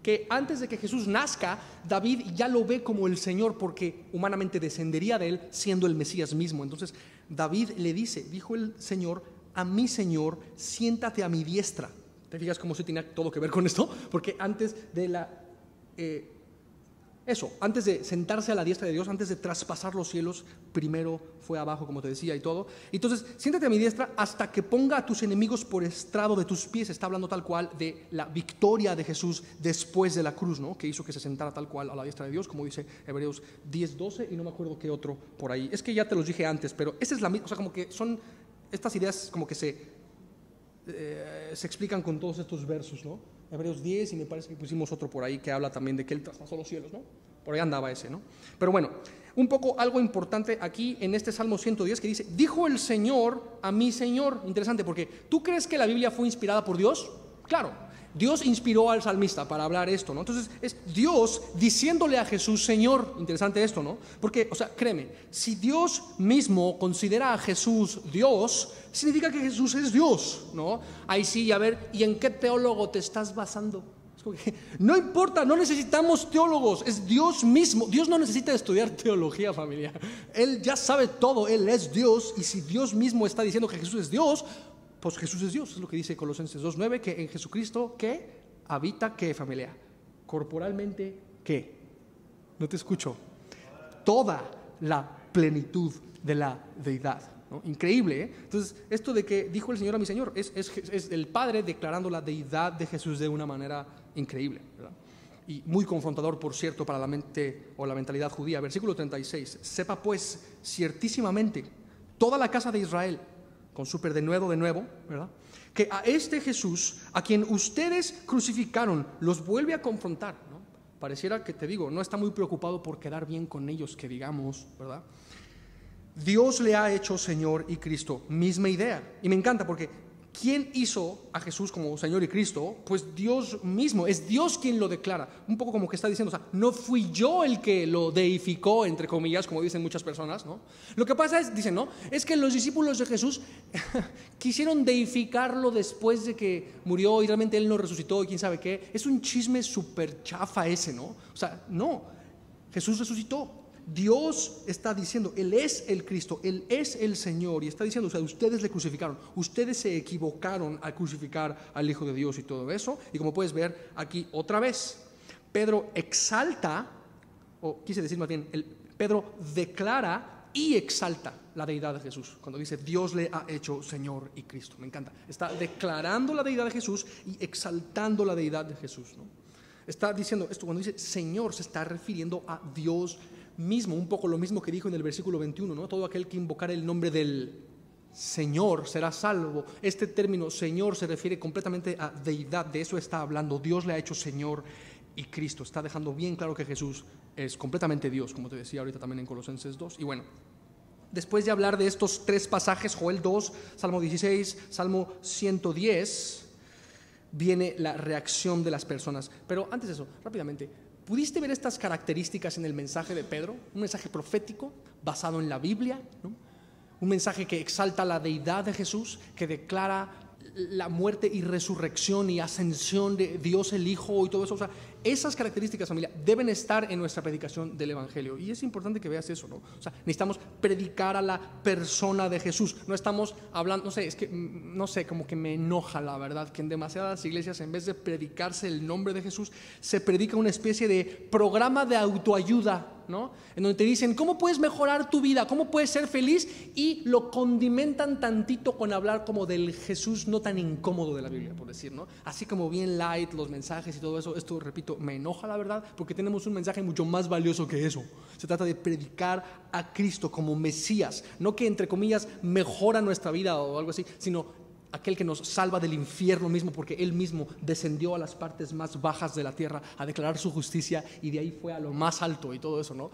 Que antes de que Jesús nazca, David ya lo ve como el Señor porque humanamente descendería de él siendo el Mesías mismo. Entonces David le dice, dijo el Señor, a mi Señor, siéntate a mi diestra. ¿Te fijas cómo se tiene todo que ver con esto? Porque antes de antes de sentarse a la diestra de Dios, antes de traspasar los cielos, primero fue abajo, como te decía, y todo. Entonces, siéntate a mi diestra hasta que ponga a tus enemigos por estrado de tus pies. Está hablando tal cual de la victoria de Jesús después de la cruz, ¿no? Que hizo que se sentara tal cual a la diestra de Dios, como dice Hebreos 10:12, y no me acuerdo qué otro por ahí. Es que ya te los dije antes, pero esa es la misma, o sea, como que son estas ideas como que se explican con todos estos versos, ¿no? Hebreos 10, y me parece que pusimos otro por ahí que habla también de que Él traspasó los cielos, ¿no? Por ahí andaba ese, ¿no? Pero bueno, un poco algo importante aquí en este Salmo 110 que dice, dijo el Señor a mi Señor. Interesante, porque ¿tú crees que la Biblia fue inspirada por Dios? Claro, Dios inspiró al salmista para hablar esto, ¿no? Entonces es Dios diciéndole a Jesús Señor. Interesante esto, ¿no? Porque, o sea, créeme, si Dios mismo considera a Jesús Dios, significa que Jesús es Dios, ¿no? Ahí sí, a ver, ¿y en qué teólogo te estás basando? No importa, no necesitamos teólogos, es Dios mismo. Dios no necesita estudiar teología, familia. Él ya sabe todo, Él es Dios, y si Dios mismo está diciendo que Jesús es Dios, pues Jesús es Dios. Es lo que dice Colosenses 2:9, que en Jesucristo, ¿qué? Habita, ¿qué, familia? Corporalmente, ¿qué? No te escucho. Toda la plenitud de la deidad, ¿no? Increíble, ¿eh? Entonces, esto de que dijo el Señor a mi Señor es el Padre declarando la deidad de Jesús de una manera increíble, ¿verdad? Y muy confrontador, por cierto, para la mente o la mentalidad judía. Versículo 36, sepa pues ciertísimamente toda la casa de Israel, con súper de nuevo, ¿verdad? Que a este Jesús, a quien ustedes crucificaron, los vuelve a confrontar, ¿no? Pareciera que, te digo, no está muy preocupado por quedar bien con ellos, que digamos, ¿verdad? Dios le ha hecho Señor y Cristo, misma idea. Y me encanta porque ¿quién hizo a Jesús como Señor y Cristo? Pues Dios mismo, es Dios quien lo declara. Un poco como que está diciendo, o sea, no fui yo el que lo deificó, entre comillas, como dicen muchas personas, ¿no? Lo que pasa es, dicen, ¿no? Es que los discípulos de Jesús quisieron deificarlo después de que murió y realmente Él no resucitó y quién sabe qué. Es un chisme súper chafa ese, ¿no? O sea, no, Jesús resucitó. Dios está diciendo, Él es el Cristo, Él es el Señor, y está diciendo, o sea, ustedes le crucificaron, ustedes se equivocaron al crucificar al Hijo de Dios y todo eso. Y como puedes ver aquí otra vez, Pedro exalta, o quise decir más bien, Pedro declara y exalta la deidad de Jesús cuando dice Dios le ha hecho Señor y Cristo. Me encanta, está declarando la deidad de Jesús y exaltando la deidad de Jesús, ¿no? Está diciendo esto, cuando dice Señor se está refiriendo a Dios mismo, un poco lo mismo que dijo en el versículo 21, ¿no? Todo aquel que invocar el nombre del Señor será salvo. Este término Señor se refiere completamente a deidad, de eso está hablando. Dios le ha hecho Señor y Cristo. Está dejando bien claro que Jesús es completamente Dios, como te decía ahorita también en Colosenses 2. Y bueno, después de hablar de estos tres pasajes, Joel 2, Salmo 16, Salmo 110, viene la reacción de las personas. Pero antes de eso, rápidamente, ¿pudiste ver estas características en el mensaje de Pedro? Un mensaje profético basado en la Biblia, ¿no? Un mensaje que exalta la deidad de Jesús, que declara la muerte y resurrección y ascensión de Dios el Hijo y todo eso. O sea, esas características, familia, deben estar en nuestra predicación del Evangelio. Y es importante que veas eso, ¿no? O sea, necesitamos predicar a la persona de Jesús. No estamos hablando, no sé, es que, no sé, como que me enoja la verdad, que en demasiadas iglesias, en vez de predicarse el nombre de Jesús, se predica una especie de programa de autoayuda, ¿no? En donde te dicen, ¿cómo puedes mejorar tu vida? ¿Cómo puedes ser feliz? Y lo condimentan tantito con hablar como del Jesús no tan incómodo de la Biblia, por decir, ¿no? Así como bien light los mensajes y todo eso. Esto, repito, me enoja la verdad, porque tenemos un mensaje mucho más valioso que eso. Se trata de predicar a Cristo como Mesías, no que entre comillas mejora nuestra vida o algo así, sino aquel que nos salva del infierno mismo, porque Él mismo descendió a las partes más bajas de la tierra a declarar su justicia y de ahí fue a lo más alto y todo eso, ¿no?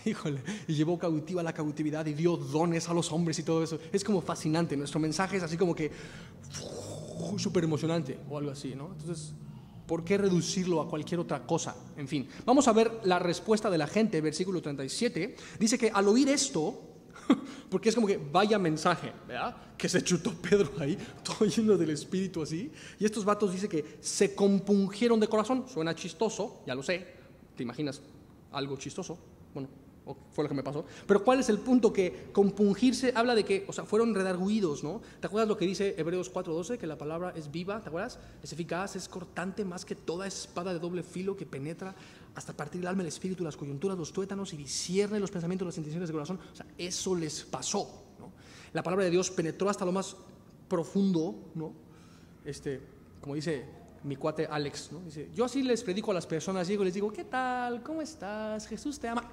Híjole, y llevó cautiva la cautividad y dio dones a los hombres y todo eso. Es como fascinante, nuestro mensaje es así como que súper emocionante o algo así, ¿no? Entonces, ¿por qué reducirlo a cualquier otra cosa? En fin, vamos a ver la respuesta de la gente, versículo 37. Dice que al oír esto, porque es como que vaya mensaje, ¿verdad? Que se chutó Pedro ahí, todo lleno del Espíritu así. Y estos vatos dice que se compungieron de corazón. Suena chistoso, ya lo sé. ¿Te imaginas algo chistoso? Bueno, fue lo que me pasó. Pero ¿cuál es el punto? Que compungirse habla de que, o sea, fueron redarguidos, ¿no? ¿Te acuerdas lo que dice Hebreos 4:12? Que la palabra es viva, ¿te acuerdas? Es eficaz, es cortante más que toda espada de doble filo que penetra hasta partir el alma, el espíritu, las coyunturas, los tuétanos y discierne los pensamientos, las intenciones del corazón. O sea, eso les pasó, ¿no? La palabra de Dios penetró hasta lo más profundo, ¿no? Como dice mi cuate Alex, ¿no? Dice, yo así les predico a las personas, llego y les digo, ¿qué tal? ¿Cómo estás? Jesús te ama.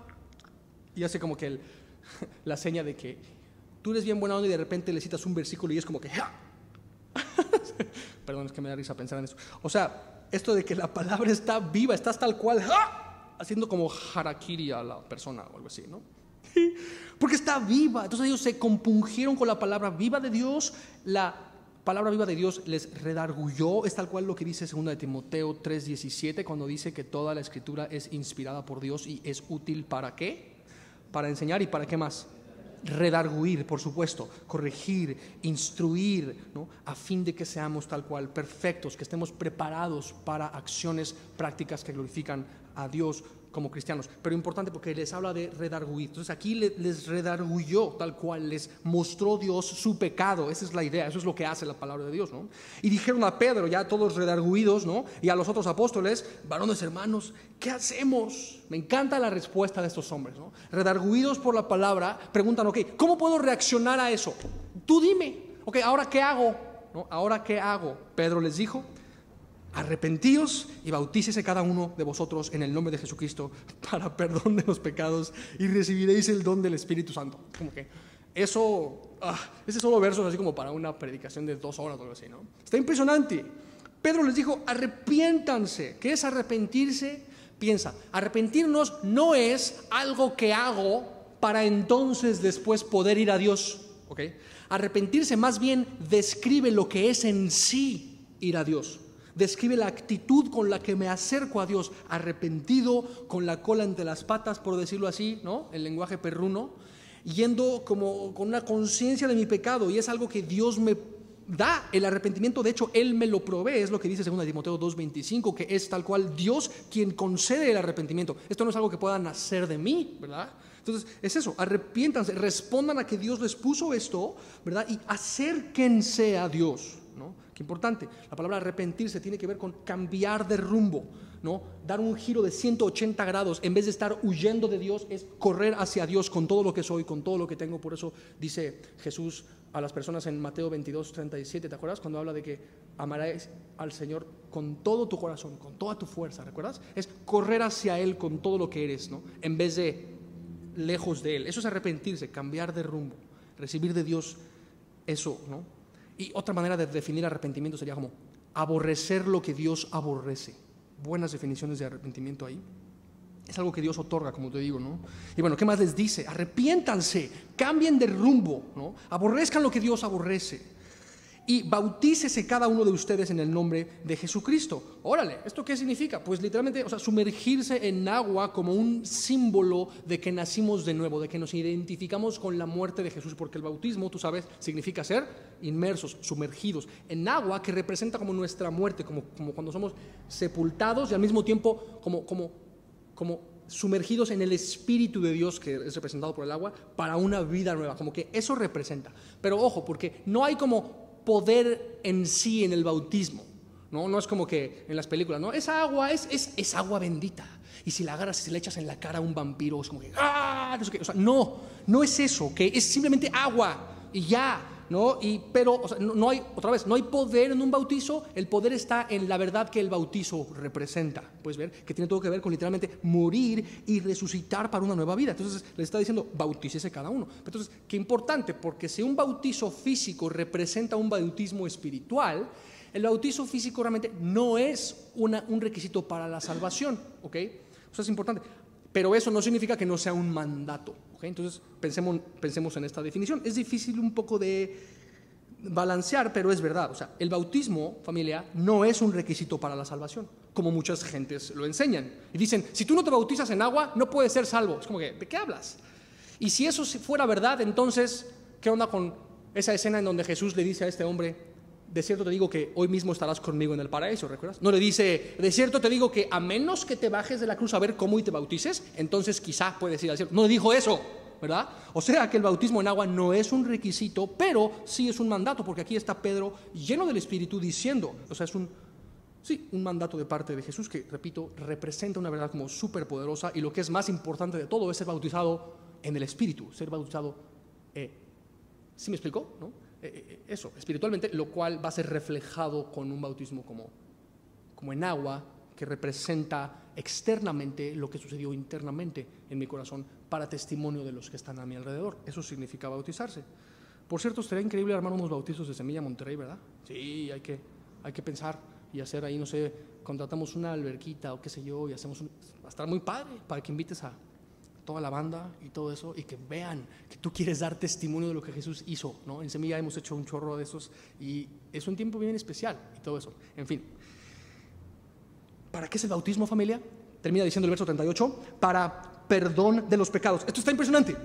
Y hace como que la seña de que tú eres bien buena onda y de repente le citas un versículo y es como que ¡ja! Perdón, es que me da risa pensar en eso. O sea, esto de que la palabra está viva, estás tal cual, ¡ja! Haciendo como harakiri a la persona o algo así, ¿no? Porque está viva. Entonces ellos se compungieron con la palabra viva de Dios. La palabra viva de Dios les redarguyó. Es tal cual lo que dice 2 de Timoteo 3:17, cuando dice que toda la escritura es inspirada por Dios y es útil ¿para qué? Para enseñar y ¿para qué más? Redarguir, por supuesto, corregir, instruir, ¿no? A fin de que seamos tal cual perfectos, que estemos preparados para acciones prácticas que glorifican a Dios como cristianos. Pero importante porque les habla de redarguir. Entonces aquí les redarguyó tal cual, les mostró Dios su pecado. Esa es la idea, eso es lo que hace la palabra de Dios, ¿no? Y dijeron a Pedro, ya todos redarguidos, ¿no? Y a los otros apóstoles, varones hermanos, ¿qué hacemos? Me encanta la respuesta de estos hombres, ¿no? Redarguidos por la palabra, preguntan, ok, ¿cómo puedo reaccionar a eso? Tú dime, ok, ¿ahora qué hago? ¿No? ¿Ahora qué hago? Pedro les dijo, arrepentíos y bautícese cada uno de vosotros en el nombre de Jesucristo para perdón de los pecados y recibiréis el don del Espíritu Santo. Como que eso, ese solo verso es así como para una predicación de 2 horas o algo así, ¿no? Está impresionante. Pedro les dijo, arrepiéntanse. ¿Qué es arrepentirse? Piensa, arrepentirnos no es algo que hago para entonces después poder ir a Dios, ¿ok? Arrepentirse más bien describe lo que es en sí ir a Dios. Describe la actitud con la que me acerco a Dios, arrepentido, con la cola entre las patas, por decirlo así, ¿no? El lenguaje perruno, yendo como con una conciencia de mi pecado, y es algo que Dios me da. El arrepentimiento, de hecho, Él me lo provee, es lo que dice 2 Timoteo 2:25, que es tal cual Dios quien concede el arrepentimiento. Esto no es algo que pueda nacer de mí, ¿verdad? Entonces, es eso, arrepiéntanse, respondan a que Dios les puso esto, ¿verdad? Y acérquense a Dios, ¿no? Qué importante, la palabra arrepentirse tiene que ver con cambiar de rumbo, ¿no? Dar un giro de 180 grados, en vez de estar huyendo de Dios, es correr hacia Dios con todo lo que soy, con todo lo que tengo. Por eso dice Jesús a las personas en Mateo 22:37, ¿te acuerdas? Cuando habla de que amarás al Señor con todo tu corazón, con toda tu fuerza, ¿recuerdas? Es correr hacia Él con todo lo que eres, ¿no? En vez de lejos de Él. Eso es arrepentirse, cambiar de rumbo, recibir de Dios eso, ¿no? Y otra manera de definir arrepentimiento sería como aborrecer lo que Dios aborrece. Buenas definiciones de arrepentimiento ahí. Es algo que Dios otorga, como te digo, ¿no? Y bueno, ¿qué más les dice? Arrepiéntanse, cambien de rumbo, ¿no? Aborrezcan lo que Dios aborrece. Y bautícese cada uno de ustedes en el nombre de Jesucristo. Órale, ¿esto qué significa? Pues literalmente, o sea, sumergirse en agua como un símbolo de que nacimos de nuevo, de que nos identificamos con la muerte de Jesús, porque el bautismo, tú sabes, significa ser inmersos, sumergidos en agua, que representa como nuestra muerte, como cuando somos sepultados y al mismo tiempo como sumergidos en el Espíritu de Dios, que es representado por el agua, para una vida nueva, como que eso representa. Pero ojo, porque no hay como poder en sí en el bautismo, ¿no? No es como que en las películas, ¿no? Esa agua es agua bendita, y si la agarras y se la echas en la cara a un vampiro, es como que ¡ah! No sé qué. O sea, no es eso, que es simplemente agua y ya, ¿no? Pero o sea, no hay, otra vez, no hay poder en un bautizo. El poder está en la verdad que el bautizo representa. Puedes ver que tiene todo que ver con literalmente morir y resucitar para una nueva vida. Entonces le está diciendo, bautícese cada uno. Entonces, qué importante, porque si un bautizo físico representa un bautismo espiritual, el bautizo físico realmente no es un requisito para la salvación, ¿ok? Eso es importante. Pero eso no significa que no sea un mandato, ¿okay? Entonces pensemos en esta definición. Es difícil un poco de balancear, pero es verdad. O sea, el bautismo, familia, no es un requisito para la salvación, como muchas gentes lo enseñan. Y dicen, si tú no te bautizas en agua, no puedes ser salvo. Es como que, ¿de qué hablas? Y si eso fuera verdad, entonces, ¿qué onda con esa escena en donde Jesús le dice a este hombre, de cierto te digo que hoy mismo estarás conmigo en el paraíso, ¿recuerdas? No le dice, de cierto te digo que a menos que te bajes de la cruz a ver cómo y te bautices, entonces quizá puedes ir al cielo. No le dijo eso, ¿verdad? O sea que el bautismo en agua no es un requisito, pero sí es un mandato, porque aquí está Pedro lleno del Espíritu diciendo, o sea, es un mandato de parte de Jesús que, repito, representa una verdad como súper poderosa, y lo que es más importante de todo es ser bautizado en el Espíritu, ser bautizado, ¿sí me explicó? ¿No? Eso, espiritualmente, lo cual va a ser reflejado con un bautismo como en agua, que representa externamente lo que sucedió internamente en mi corazón para testimonio de los que están a mi alrededor. Eso significa bautizarse. Por cierto, estaría increíble armar unos bautizos de Semilla Monterrey, ¿verdad? Sí, hay que pensar y hacer ahí, no sé, contratamos una alberquita o qué sé yo, y hacemos va a estar muy padre para que invites a toda la banda y todo eso, y que vean que tú quieres dar testimonio de lo que Jesús hizo, ¿no? En Semilla hemos hecho un chorro de esos, y es un tiempo bien especial y todo eso. En fin, ¿para qué es el bautismo, familia? Termina diciendo el verso 38, para perdón de los pecados. Esto está impresionante,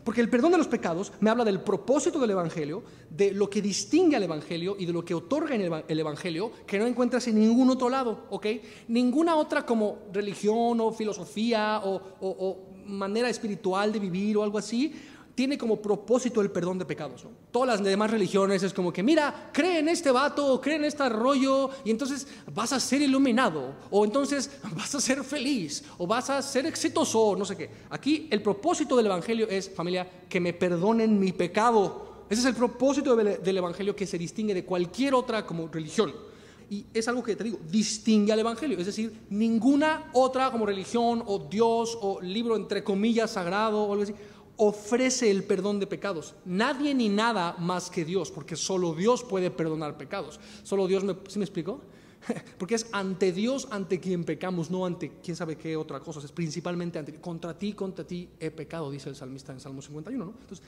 porque el perdón de los pecados me habla del propósito del Evangelio, de lo que distingue al Evangelio y de lo que otorga en el Evangelio, que no encuentras en ningún otro lado, ¿ok? Ninguna otra como religión o filosofía o manera espiritual de vivir o algo así tiene como propósito el perdón de pecados, ¿no? Todas las demás religiones es como que, mira, cree en este vato o cree en este rollo y entonces vas a ser iluminado, o entonces vas a ser feliz, o vas a ser exitoso, no sé qué. Aquí el propósito del Evangelio es, familia, que me perdonen mi pecado. Ese es el propósito del Evangelio, que se distingue de cualquier otra como religión. Y es algo que, te digo, distingue al Evangelio. Es decir, ninguna otra como religión o Dios o libro entre comillas sagrado o algo así ofrece el perdón de pecados. Nadie ni nada más que Dios, porque solo Dios puede perdonar pecados. Solo Dios, ¿sí me explico? Porque es ante Dios ante quien pecamos, no ante quién sabe qué otra cosa. Es principalmente contra ti he pecado, dice el salmista en Salmo 51, ¿no? Entonces,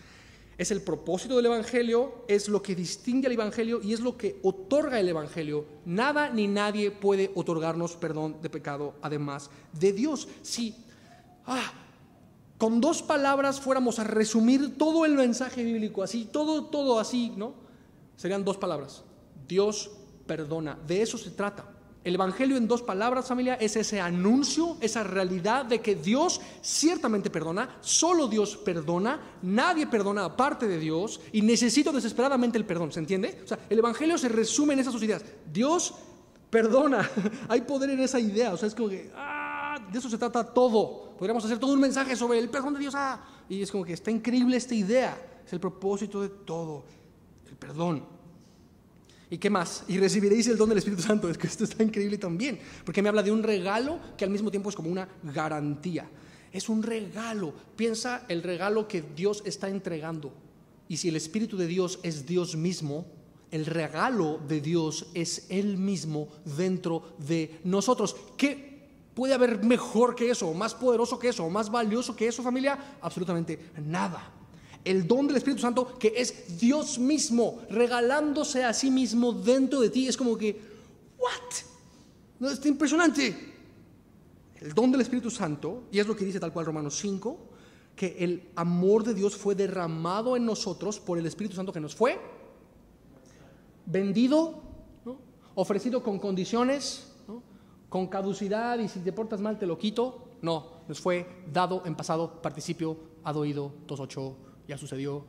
Es el propósito del Evangelio, es lo que distingue al Evangelio y es lo que otorga el Evangelio. Nada ni nadie puede otorgarnos perdón de pecado además de Dios. Si con 2 palabras fuéramos a resumir todo el mensaje bíblico, así, todo así, ¿no? Serían 2 palabras. Dios perdona. De eso se trata. El Evangelio en 2 palabras, familia, es ese anuncio, esa realidad de que Dios ciertamente perdona, solo Dios perdona, nadie perdona aparte de Dios y necesito desesperadamente el perdón, ¿se entiende? O sea, el Evangelio se resume en esas 2 ideas. Dios perdona, hay poder en esa idea, o sea, es como que, de eso se trata todo. Podríamos hacer todo un mensaje sobre el perdón de Dios, y es como que está increíble esta idea, es el propósito de todo, el perdón. ¿Y qué más? Y recibiréis el don del Espíritu Santo. Es que esto está increíble también, porque me habla de un regalo que al mismo tiempo es como una garantía. Es un regalo. Piensa el regalo que Dios está entregando. Y si el Espíritu de Dios es Dios mismo, el regalo de Dios es Él mismo dentro de nosotros. ¿Qué puede haber mejor que eso? ¿Más poderoso que eso? ¿Más valioso que eso, familia? Absolutamente nada. El don del Espíritu Santo, que es Dios mismo regalándose a sí mismo dentro de ti, es como que, ¿what? No, está impresionante. El don del Espíritu Santo, y es lo que dice tal cual Romanos 5, que el amor de Dios fue derramado en nosotros por el Espíritu Santo que nos fue vendido, ¿no? Ofrecido con condiciones, ¿no? Con caducidad, y si te portas mal te lo quito. No, nos fue dado en pasado participio ad oído 2:8. Ya sucedió,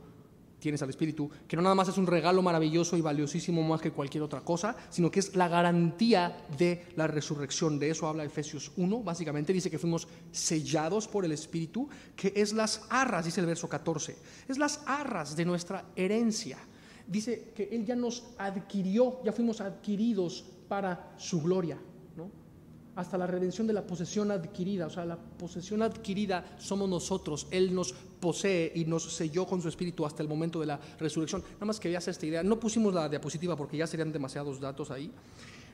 tienes al Espíritu, que no nada más es un regalo maravilloso y valiosísimo más que cualquier otra cosa, sino que es la garantía de la resurrección. De eso habla Efesios 1, básicamente dice que fuimos sellados por el Espíritu, que es las arras, dice el verso 14, es las arras de nuestra herencia. Dice que Él ya nos adquirió, ya fuimos adquiridos para su gloria, ¿no? Hasta la redención de la posesión adquirida. O sea, la posesión adquirida somos nosotros. Él nos posee y nos selló con su Espíritu hasta el momento de la resurrección. Nada más que veas esta idea. No pusimos la diapositiva porque ya serían demasiados datos ahí,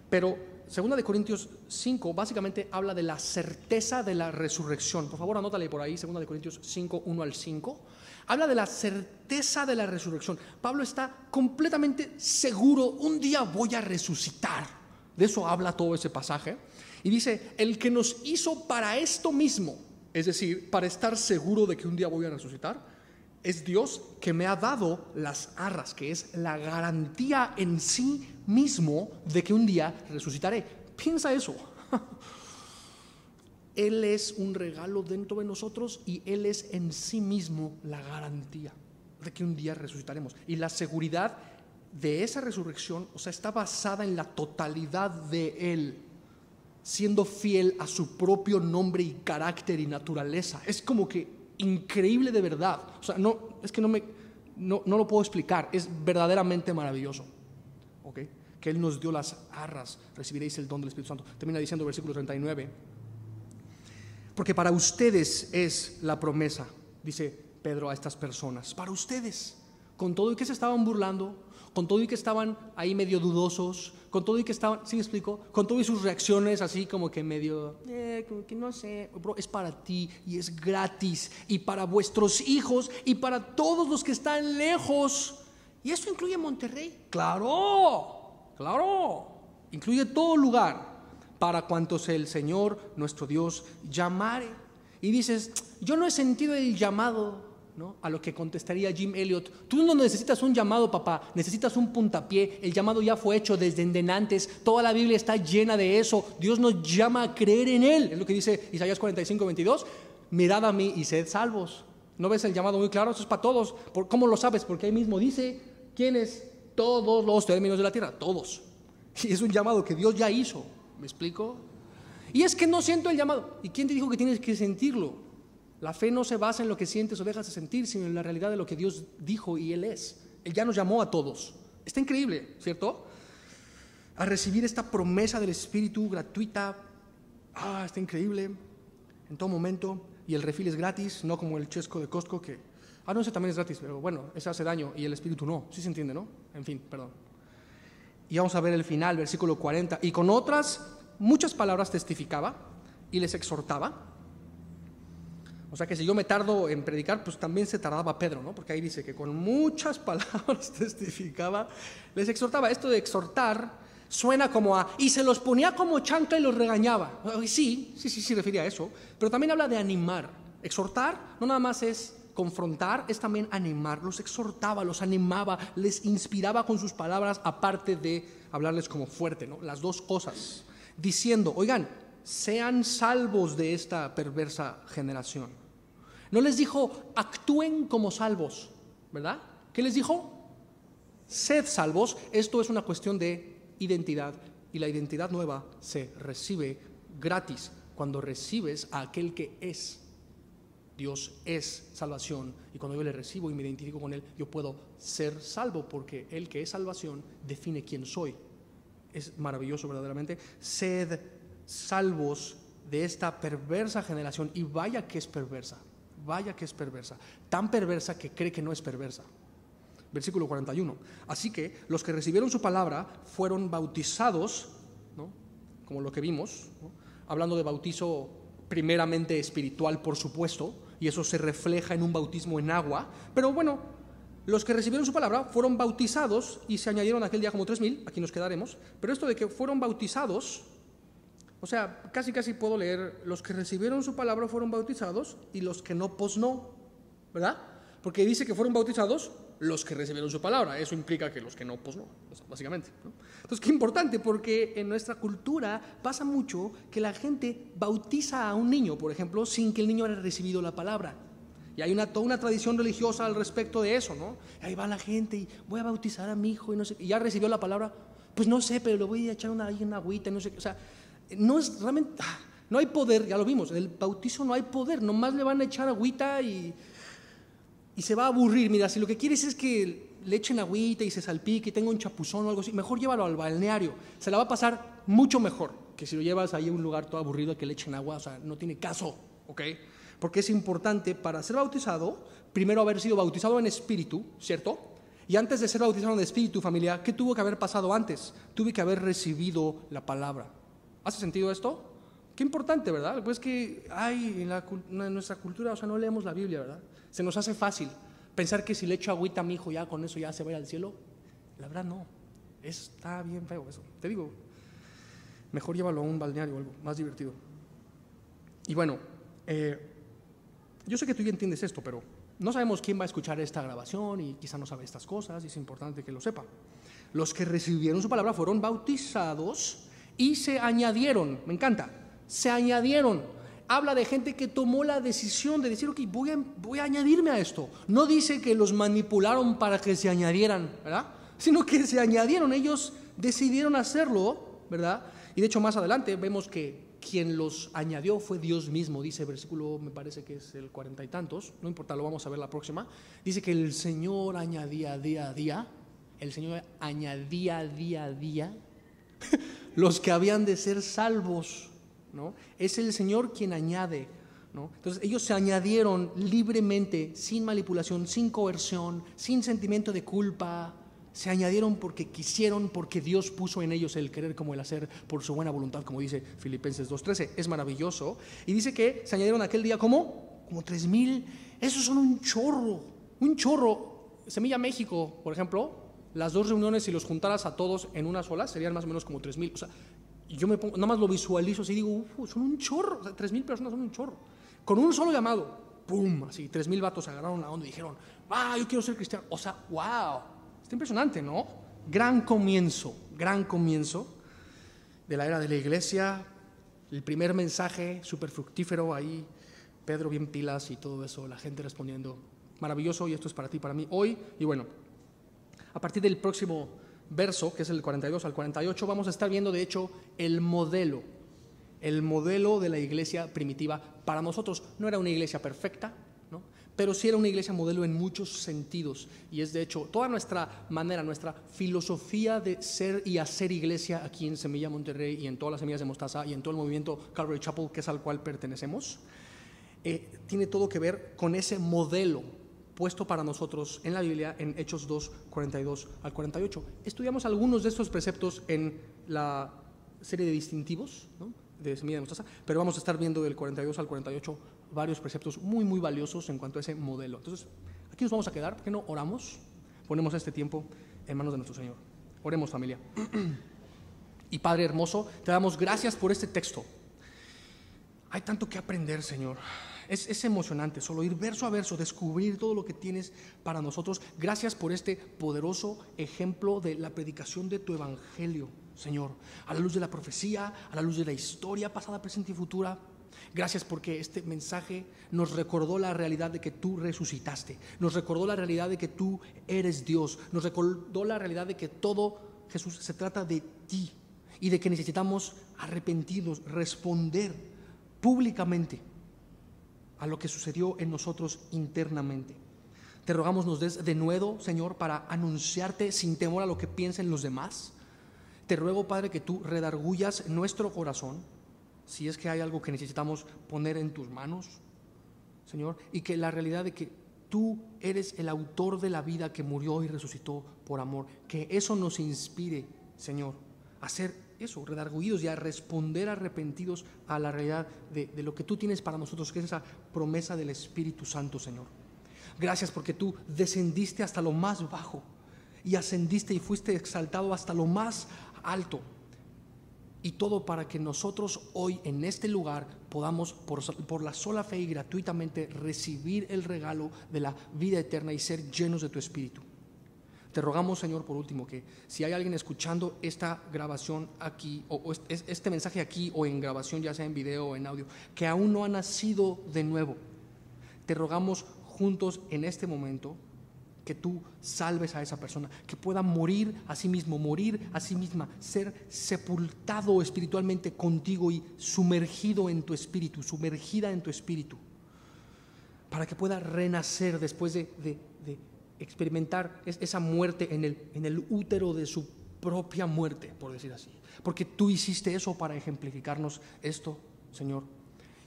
pero 2 Corintios 5 básicamente habla de la certeza de la resurrección. Por favor, anótale por ahí, 2 Corintios 5, 1 al 5. Habla de la certeza de la resurrección. Pablo está completamente seguro, un día voy a resucitar. De eso habla todo ese pasaje. Y dice, el que nos hizo para esto mismo, es decir, para estar seguro de que un día voy a resucitar, es Dios que me ha dado las arras, que es la garantía en sí mismo de que un día resucitaré. Piensa eso. Él es un regalo dentro de nosotros y Él es en sí mismo la garantía de que un día resucitaremos. Y la seguridad de esa resurrección, o sea, está basada en la totalidad de Él, siendo fiel a su propio nombre y carácter y naturaleza. Es como que increíble de verdad. O sea, no, es que no lo puedo explicar. Es verdaderamente maravilloso. ¿Okay? Que Él nos dio las arras, recibiréis el don del Espíritu Santo. Termina diciendo versículo 39. Porque para ustedes es la promesa, dice Pedro a estas personas. Para ustedes, con todo y que se estaban burlando, con todo y que estaban ahí medio dudosos, con todo y que estaban, ¿sí me explico? Con todo y sus reacciones así como que medio, como que no sé, bro, es para ti y es gratis y para vuestros hijos y para todos los que están lejos. ¿Y eso incluye Monterrey? Claro, incluye todo lugar para cuantos el Señor nuestro Dios llamare. Y dices, yo no he sentido el llamado, ¿no? A lo que contestaría Jim Elliot, tú no necesitas un llamado, papá, necesitas un puntapié. El llamado ya fue hecho desde antes, toda la Biblia está llena de eso. Dios nos llama a creer en Él, es lo que dice Isaías 45:22. Mirad a mí y sed salvos. ¿No ves el llamado muy claro? Eso es para todos. ¿Cómo lo sabes? Porque ahí mismo dice, ¿quiénes? Todos los términos de la tierra, todos. Y es un llamado que Dios ya hizo, ¿me explico? Y es que no siento el llamado. ¿Y quién te dijo que tienes que sentirlo? La fe no se basa en lo que sientes o dejas de sentir, sino en la realidad de lo que Dios dijo y Él es. Él ya nos llamó a todos. Está increíble, ¿cierto? A recibir esta promesa del Espíritu gratuita. Está increíble. En todo momento. Y el refil es gratis, no como el chesco de Costco que... no, ese también es gratis, pero bueno, ese hace daño y el Espíritu no. Sí se entiende, ¿no? En fin, perdón. Y vamos a ver el final, versículo 40. Y con otras muchas palabras testificaba y les exhortaba O sea que si yo me tardo en predicar, pues también se tardaba Pedro, ¿no? Porque ahí dice que con muchas palabras testificaba, les exhortaba. Esto de exhortar suena como a, y se los ponía como chancla y los regañaba. Sí, refería a eso, pero también habla de animar. Exhortar no nada más es confrontar, es también animar. Los exhortaba, los animaba, les inspiraba con sus palabras, aparte de hablarles como fuerte, ¿no? Las dos cosas, diciendo, oigan, sean salvos de esta perversa generación. No les dijo, actúen como salvos, ¿verdad? ¿Qué les dijo? Sed salvos. Esto es una cuestión de identidad, y la identidad nueva se recibe gratis cuando recibes a aquel que es. Dios es salvación, y cuando yo le recibo y me identifico con Él, yo puedo ser salvo, porque el que es salvación define quién soy. Es maravilloso verdaderamente. Sed salvos de esta perversa generación, y vaya que es perversa, tan perversa que cree que no es perversa. Versículo 41. Así que los que recibieron su palabra fueron bautizados, ¿no? Como lo que vimos, ¿no? Hablando de bautizo primeramente espiritual, por supuesto, y eso se refleja en un bautismo en agua, pero bueno, los que recibieron su palabra fueron bautizados, y se añadieron aquel día como 3,000, aquí nos quedaremos, pero esto de que fueron bautizados, o sea, casi puedo leer, los que recibieron su palabra fueron bautizados, y los que no, pues no, ¿verdad? Porque dice que fueron bautizados los que recibieron su palabra, eso implica que los que no, pues no, básicamente, ¿no? Entonces, qué importante, porque en nuestra cultura pasa mucho que la gente bautiza a un niño, por ejemplo, sin que el niño haya recibido la palabra. Y hay toda una tradición religiosa al respecto de eso, ¿no? Ahí va la gente y voy a bautizar a mi hijo y no sé, y ya recibió la palabra, pues no sé, pero le voy a echar una agüita y no sé, o sea, no es realmente, no hay poder, ya lo vimos, en el bautizo no hay poder, nomás le van a echar agüita y se va a aburrir. Mira, si lo que quieres es que le echen agüita y se salpique y tenga un chapuzón o algo así, mejor llévalo al balneario, se la va a pasar mucho mejor que si lo llevas ahí a un lugar todo aburrido que le echen agua, o sea, no tiene caso, ¿ok? Porque es importante para ser bautizado, primero haber sido bautizado en espíritu, ¿cierto? Y antes de ser bautizado en espíritu, familia, ¿qué tuvo que haber pasado antes? Tuve que haber recibido la palabra. ¿Hace sentido esto? Qué importante, ¿verdad? Pues que hay en nuestra cultura, o sea, no leemos la Biblia, ¿verdad? Se nos hace fácil pensar que si le echo agüita a mi hijo, ya con eso ya se va a ir al cielo. La verdad no, está bien feo eso. Te digo, mejor llévalo a un balneario o algo más divertido. Y bueno, yo sé que tú ya entiendes esto, pero no sabemos quién va a escuchar esta grabación y quizá no sabe estas cosas, y es importante que lo sepa. Los que recibieron su palabra fueron bautizados y se añadieron, me encanta, se añadieron. Habla de gente que tomó la decisión de decir, ok, voy a añadirme a esto. No dice que los manipularon para que se añadieran, ¿verdad? Sino que se añadieron, ellos decidieron hacerlo, ¿verdad? Y de hecho más adelante vemos que quien los añadió fue Dios mismo, dice versículo, me parece que es el 40 y tantos, no importa, lo vamos a ver la próxima. Dice que el Señor añadía día a día, el Señor añadía día a día los que habían de ser salvos, ¿no? Es el Señor quien añade, ¿no? Entonces ellos se añadieron libremente, sin manipulación, sin coerción, sin sentimiento de culpa. Se añadieron porque quisieron, porque Dios puso en ellos el querer como el hacer por su buena voluntad, como dice Filipenses 2:13. Es maravilloso. Y dice que se añadieron aquel día como 3,000. Esos son un chorro. Semilla México, por ejemplo, las dos reuniones, si los juntaras a todos en una sola, serían más o menos como 3,000. O sea, yo me pongo, nada más lo visualizo así y digo, son un chorro. O sea, 3,000 personas son un chorro. Con un solo llamado, ¡pum! Así, 3,000 vatos agarraron la onda y dijeron, yo quiero ser cristiano. O sea, ¡wow! Está impresionante, ¿no? Gran comienzo de la era de la iglesia, el primer mensaje súper fructífero ahí, Pedro bien pilas y todo eso, la gente respondiendo, maravilloso, y esto es para ti, para mí, hoy. Y bueno, a partir del próximo verso, que es el 42 al 48, vamos a estar viendo de hecho el modelo de la iglesia primitiva. Para nosotros no era una iglesia perfecta, ¿no? Pero sí era una iglesia modelo en muchos sentidos, y es de hecho toda nuestra manera, nuestra filosofía de ser y hacer iglesia aquí en Semilla Monterrey y en todas las semillas de mostaza y en todo el movimiento Calvary Chapel, que es al cual pertenecemos, tiene todo que ver con ese modelo puesto para nosotros en la Biblia en Hechos 2, 42 al 48. Estudiamos algunos de estos preceptos en la serie de distintivos, ¿no?, de Semilla de Mostaza, pero vamos a estar viendo del 42 al 48 varios preceptos muy, muy valiosos en cuanto a ese modelo. Entonces, aquí nos vamos a quedar. ¿Por qué no oramos? Ponemos este tiempo en manos de nuestro Señor. Oremos, familia. Y Padre hermoso, te damos gracias por este texto. Hay tanto que aprender, Señor. Es emocionante solo ir verso a verso, descubrir todo lo que tienes para nosotros. Gracias por este poderoso ejemplo de la predicación de tu evangelio, Señor, a la luz de la profecía, a la luz de la historia pasada, presente y futura. Gracias porque este mensaje nos recordó la realidad de que tú resucitaste, nos recordó la realidad de que tú eres Dios, nos recordó la realidad de que todo, Jesús, se trata de ti y de que necesitamos arrepentirnos, responder públicamente a lo que sucedió en nosotros internamente. Te rogamos nos des de nuevo, Señor, para anunciarte sin temor a lo que piensen los demás. Te ruego, Padre, que tú redargullas nuestro corazón, si es que hay algo que necesitamos poner en tus manos, Señor, y que la realidad de que tú eres el autor de la vida que murió y resucitó por amor, que eso nos inspire, Señor, a ser eso, redargüidos y a responder arrepentidos a la realidad de lo que tú tienes para nosotros, que es esa promesa del Espíritu Santo, Señor. Gracias porque tú descendiste hasta lo más bajo y ascendiste y fuiste exaltado hasta lo más alto. Y todo para que nosotros hoy en este lugar podamos por la sola fe y gratuitamente recibir el regalo de la vida eterna y ser llenos de tu Espíritu. Te rogamos, Señor, por último, que si hay alguien escuchando esta grabación aquí, o este mensaje aquí, o en grabación, ya sea en video o en audio, que aún no ha nacido de nuevo, te rogamos juntos en este momento que tú salves a esa persona, que pueda morir a sí mismo, morir a sí misma, ser sepultado espiritualmente contigo y sumergido en tu espíritu, sumergida en tu espíritu, para que pueda renacer después de experimentar esa muerte en el útero de su propia muerte, por decir así, porque tú hiciste eso para ejemplificarnos esto, Señor.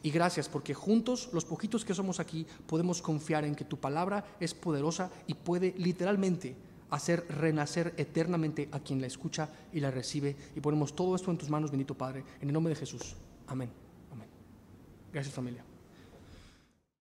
Y gracias porque juntos, los poquitos que somos aquí, podemos confiar en que tu palabra es poderosa y puede literalmente hacer renacer eternamente a quien la escucha y la recibe. Y ponemos todo esto en tus manos, bendito Padre, en el nombre de Jesús. Amén. Amén. Gracias, familia.